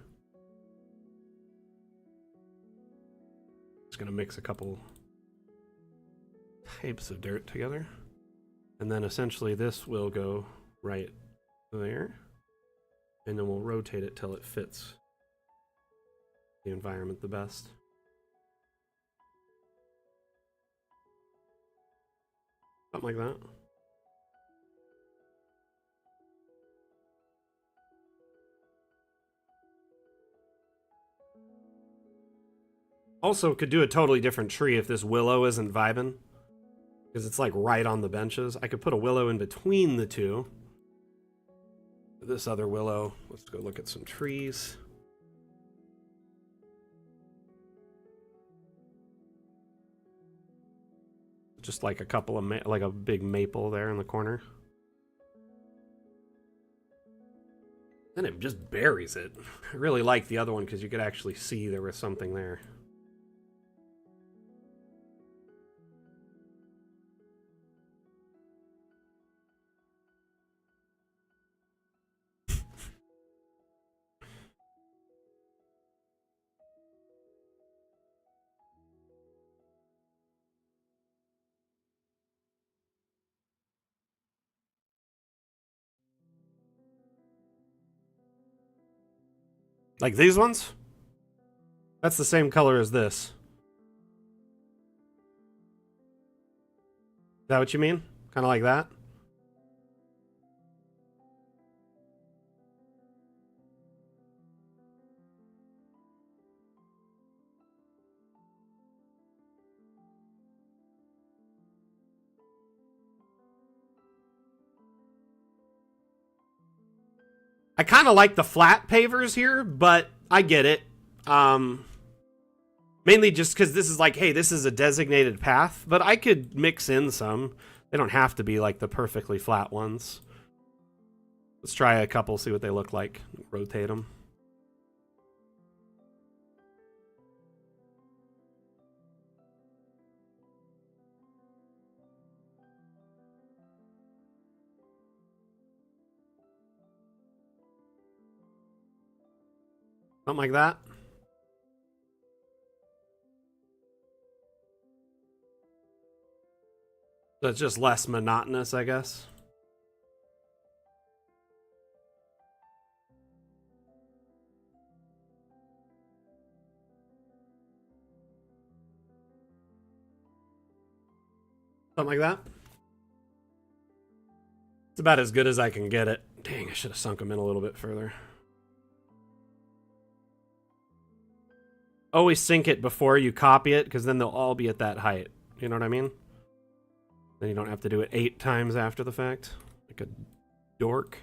Speaker 1: Just going to mix a couple types of dirt together. And then essentially this will go right there. And then we'll rotate it till it fits the environment the best. Something like that. Also, could do a totally different tree if this willow isn't vibing. Because it's like right on the benches. I could put a willow in between the two. This other willow. Let's go look at some trees. Just like a couple of, like a big maple there in the corner. Then it just buries it. I really like the other one because you could actually see there was something there. Like these ones? That's the same color as this. Is that what you mean? Kind of like that? I kind of like the flat pavers here, but I get it. Mainly just because this is like, hey, this is a designated path, but I could mix in some. They don't have to be like the perfectly flat ones. Let's try a couple, see what they look like. Rotate them. Something like that. So it's just less monotonous, I guess. Something like that. It's about as good as I can get it. Dang, I should have sunk them in a little bit further. Always sync it before you copy it, because then they'll all be at that height. You know what I mean? Then you don't have to do it 8 times after the fact. Like a dork.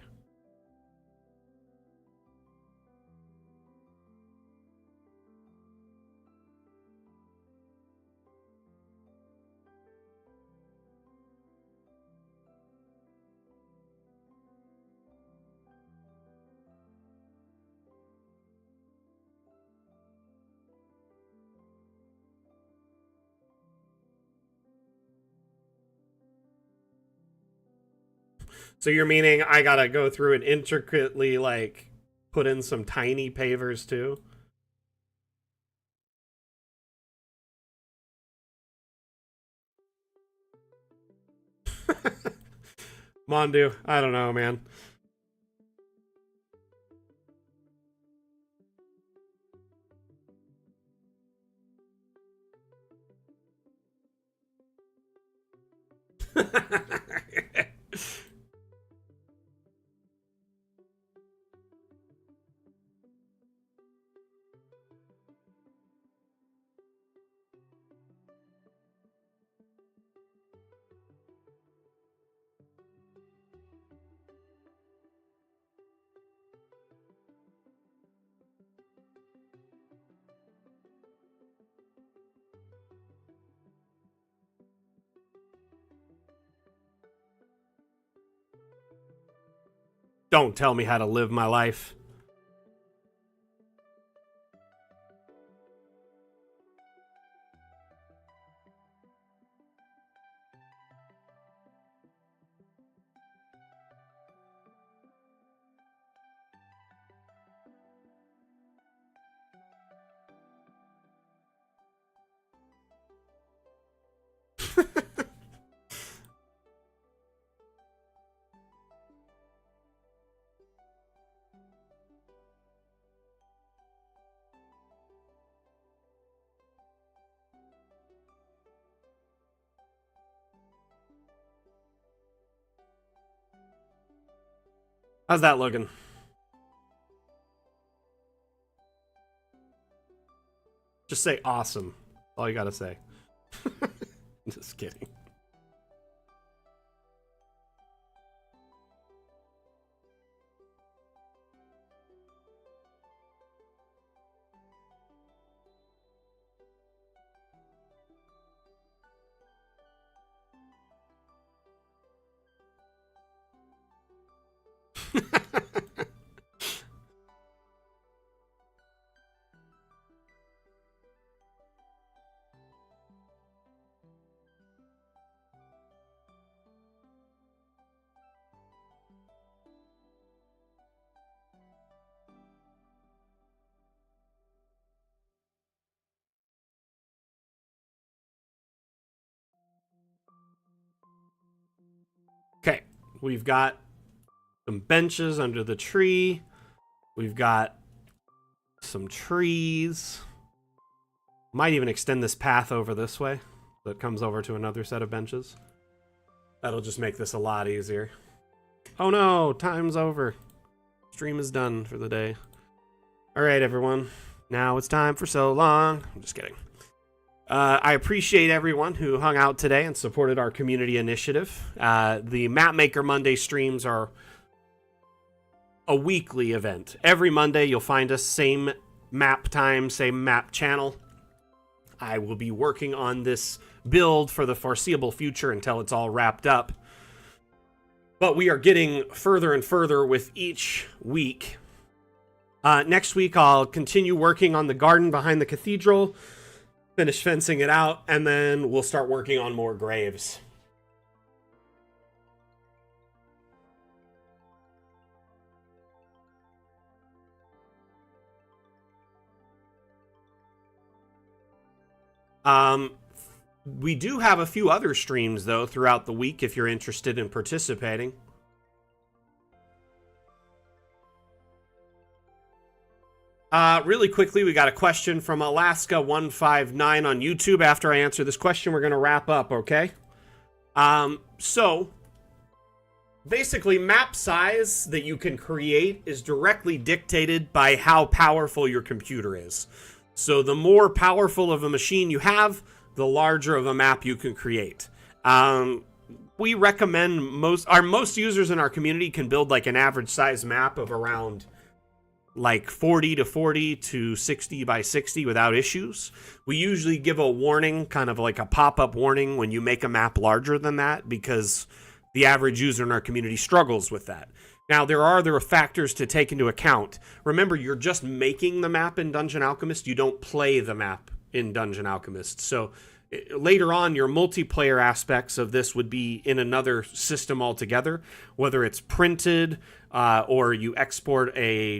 Speaker 1: So you're meaning I gotta go through and intricately, like, put in some tiny pavers too? Mondu, I don't know, man. Don't tell me how to live my life. How's that looking? Just say awesome. That's all you gotta say. Just kidding. Okay, we've got some benches under the tree. We've got some trees. Might even extend this path over this way that comes over to another set of benches. That'll just make this a lot easier. Oh no, time's over. Stream is done for the day. All right, everyone. Now it's time for so long. I'm just kidding. I appreciate everyone who hung out today and supported our community initiative. The Mapmaker Monday streams are a weekly event. Every Monday you'll find us, same map time, same map channel. I will be working on this build for the foreseeable future until it's all wrapped up. But we are getting further and further with each week. Next week I'll continue working on the garden behind the cathedral, finish fencing it out, and then we'll start working on more graves. We do have a few other streams, though, throughout the week if you're interested in participating. Really quickly, we got a question from Alaska159 on YouTube. After I answer this question, we're going to wrap up, okay? So, basically, map size that you can create is directly dictated by how powerful your computer is. So, the more powerful of a machine you have, the larger of a map you can create. We recommend most users in our community can build like an average size map of around like 40 to 40 to 60 by 60 without issues. We usually give a warning, kind of like a pop-up warning when you make a map larger than that, because the average user in our community struggles with that. Now, there are factors to take into account. Remember, you're just making the map in Dungeon Alchemist. You don't play the map in Dungeon Alchemist. So later on, your multiplayer aspects of this would be in another system altogether, whether it's printed or you export a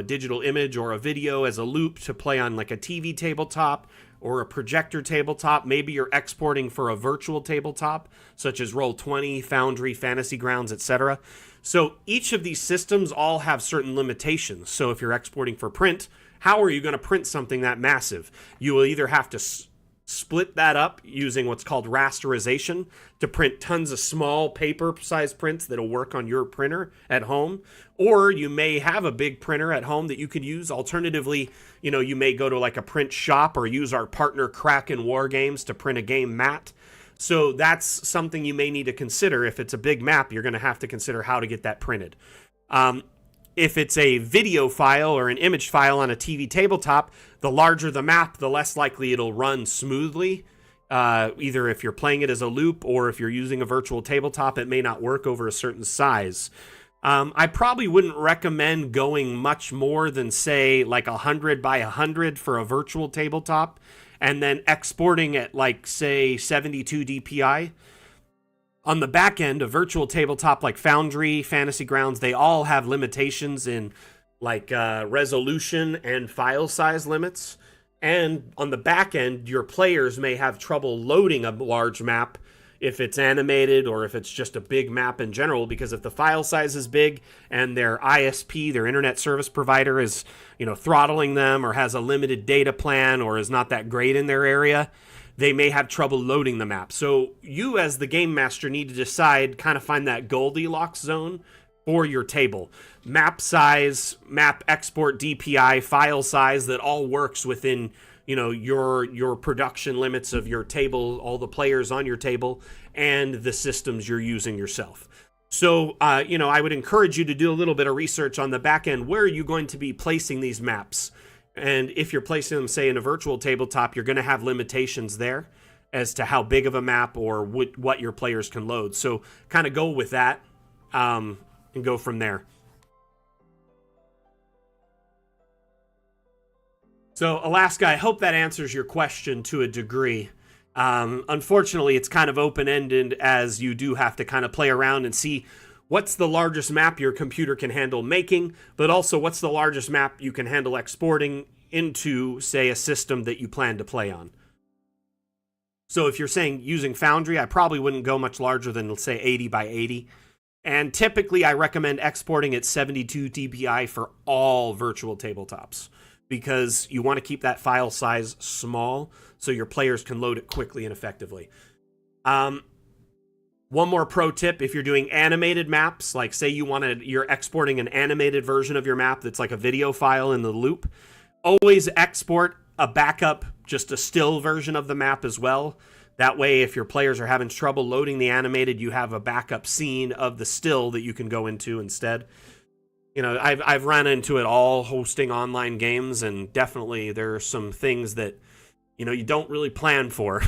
Speaker 1: digital image or a video as a loop to play on like a TV tabletop or a projector tabletop. Maybe you're exporting for a virtual tabletop, such as Roll20, Foundry, Fantasy Grounds, etc. So each of these systems all have certain limitations. So if you're exporting for print, how are you going to print something that massive? You will either have to split that up using what's called rasterization to print tons of small paper-sized prints that'll work on your printer at home, or you may have a big printer at home that you could use. Alternatively, you may go to like a print shop or use our partner Kraken War Games to print a game mat. So that's something you may need to consider. If it's a big map, you're going to have to consider how to get that printed. If it's a video file or an image file on a TV tabletop, the larger the map, the less likely it'll run smoothly. Either if you're playing it as a loop or if you're using a virtual tabletop, it may not work over a certain size. I probably wouldn't recommend going much more than, say, like 100 by 100 for a virtual tabletop, and then exporting at, like, say, 72 DPI. On the back end, a virtual tabletop like Foundry, Fantasy Grounds, they all have limitations in, like, resolution and file size limits. And on the back end, your players may have trouble loading a large map if it's animated or if it's just a big map in general, because if the file size is big and their ISP, their internet service provider, is, throttling them or has a limited data plan or is not that great in their area, they may have trouble loading the map. So you, as the game master, need to decide, kind of find that Goldilocks zone for your table. Map size, map export DPI, file size, that all works within, your production limits of your table, all the players on your table, and the systems you're using yourself. So, I would encourage you to do a little bit of research on the back end. Where are you going to be placing these maps? And if you're placing them, say, in a virtual tabletop, you're going to have limitations there as to how big of a map or what your players can load. So kind of go with that and go from there. So, Alaska, I hope that answers your question to a degree. Unfortunately, it's kind of open-ended, as you do have to kind of play around and see what's the largest map your computer can handle making, but also what's the largest map you can handle exporting into, say, a system that you plan to play on. So if you're saying using Foundry, I probably wouldn't go much larger than, let's say, 80 by 80. And typically, I recommend exporting at 72 dpi for all virtual tabletops, because you want to keep that file size small so your players can load it quickly and effectively. One more pro tip: if you're doing animated maps, like say you're exporting an animated version of your map that's like a video file in the loop, always export a backup, just a still version of the map as well. That way, if your players are having trouble loading the animated, you have a backup scene of the still that you can go into instead. I've run into it all hosting online games, and definitely there are some things that, you don't really plan for.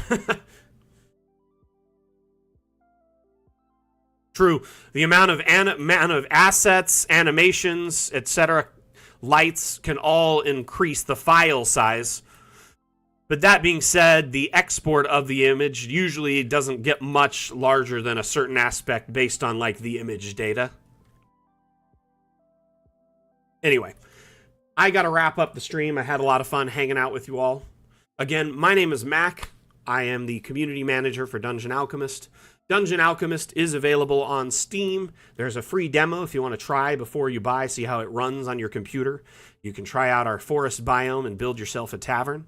Speaker 1: True. The amount of assets, animations, etc., lights can all increase the file size. But that being said, the export of the image usually doesn't get much larger than a certain aspect based on, like, the image data. Anyway, I got to wrap up the stream. I had a lot of fun hanging out with you all. Again, my name is Mac. I am the community manager for Dungeon Alchemist. Dungeon Alchemist is available on Steam. There's a free demo if you want to try before you buy, see how it runs on your computer. You can try out our forest biome and build yourself a tavern.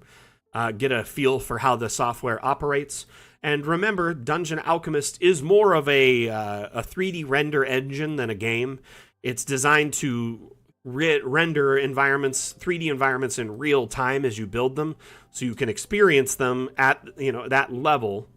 Speaker 1: Get a feel for how the software operates. And remember, Dungeon Alchemist is more of a 3D render engine than a game. It's designed to render environments, 3D environments, in real time as you build them, so you can experience them at that level.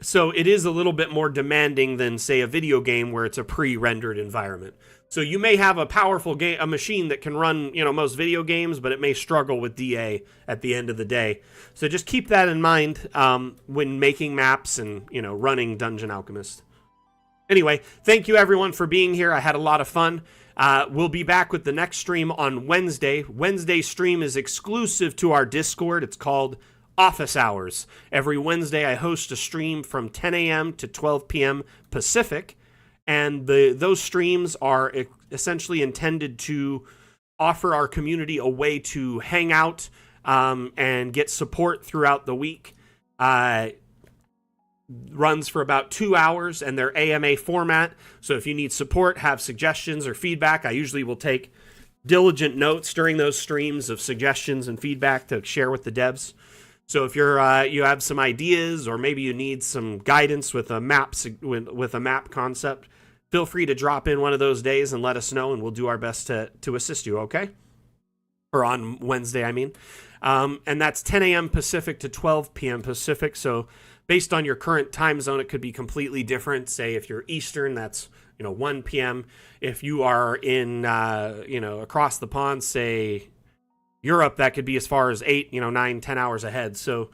Speaker 1: So it is a little bit more demanding than, say, a video game where it's a pre-rendered environment. So you may have a powerful a machine that can run, most video games, but it may struggle with DA at the end of the day. So just keep that in mind when making maps and, running Dungeon Alchemist. Anyway, thank you everyone for being here. I had a lot of fun. We'll be back with the next stream on Wednesday. Wednesday's stream is exclusive to our Discord. It's called Office Hours. Every Wednesday I host a stream from 10 a.m. to 12 p.m. Pacific, and those streams are essentially intended to offer our community a way to hang out and get support throughout the week. Runs for about 2 hours, and they're AMA format. So if you need support, have suggestions or feedback, I usually will take diligent notes during those streams of suggestions and feedback to share with the devs. So if you have some ideas, or maybe you need some guidance with a map concept, feel free to drop in one of those days and let us know, and we'll do our best to assist you. Okay? Or on Wednesday, I mean. And that's 10 a.m. Pacific to 12 p.m. Pacific. So based on your current time zone, it could be completely different. Say if you're Eastern, that's 1 p.m. If you are in across the pond, say Europe, that could be as far as 8, 9, 10 hours ahead. So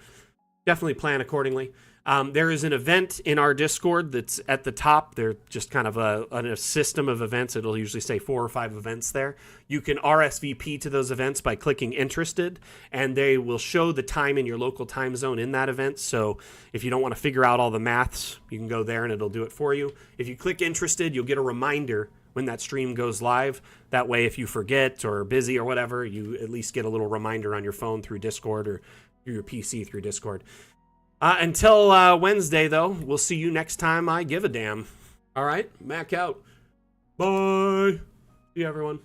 Speaker 1: definitely plan accordingly. There is an event in our Discord that's at the top. They're just kind of a system of events. It'll usually say 4 or 5 events there. You can RSVP to those events by clicking interested, and they will show the time in your local time zone in that event. So if you don't want to figure out all the maths, you can go there and it'll do it for you. If you click interested, you'll get a reminder when that stream goes live. That way, if you forget or are busy or whatever, you at least get a little reminder on your phone through Discord or through your PC through Discord. Until Wednesday, though, we'll see you next time I give a damn. All right, Mac out. Bye. See you, everyone.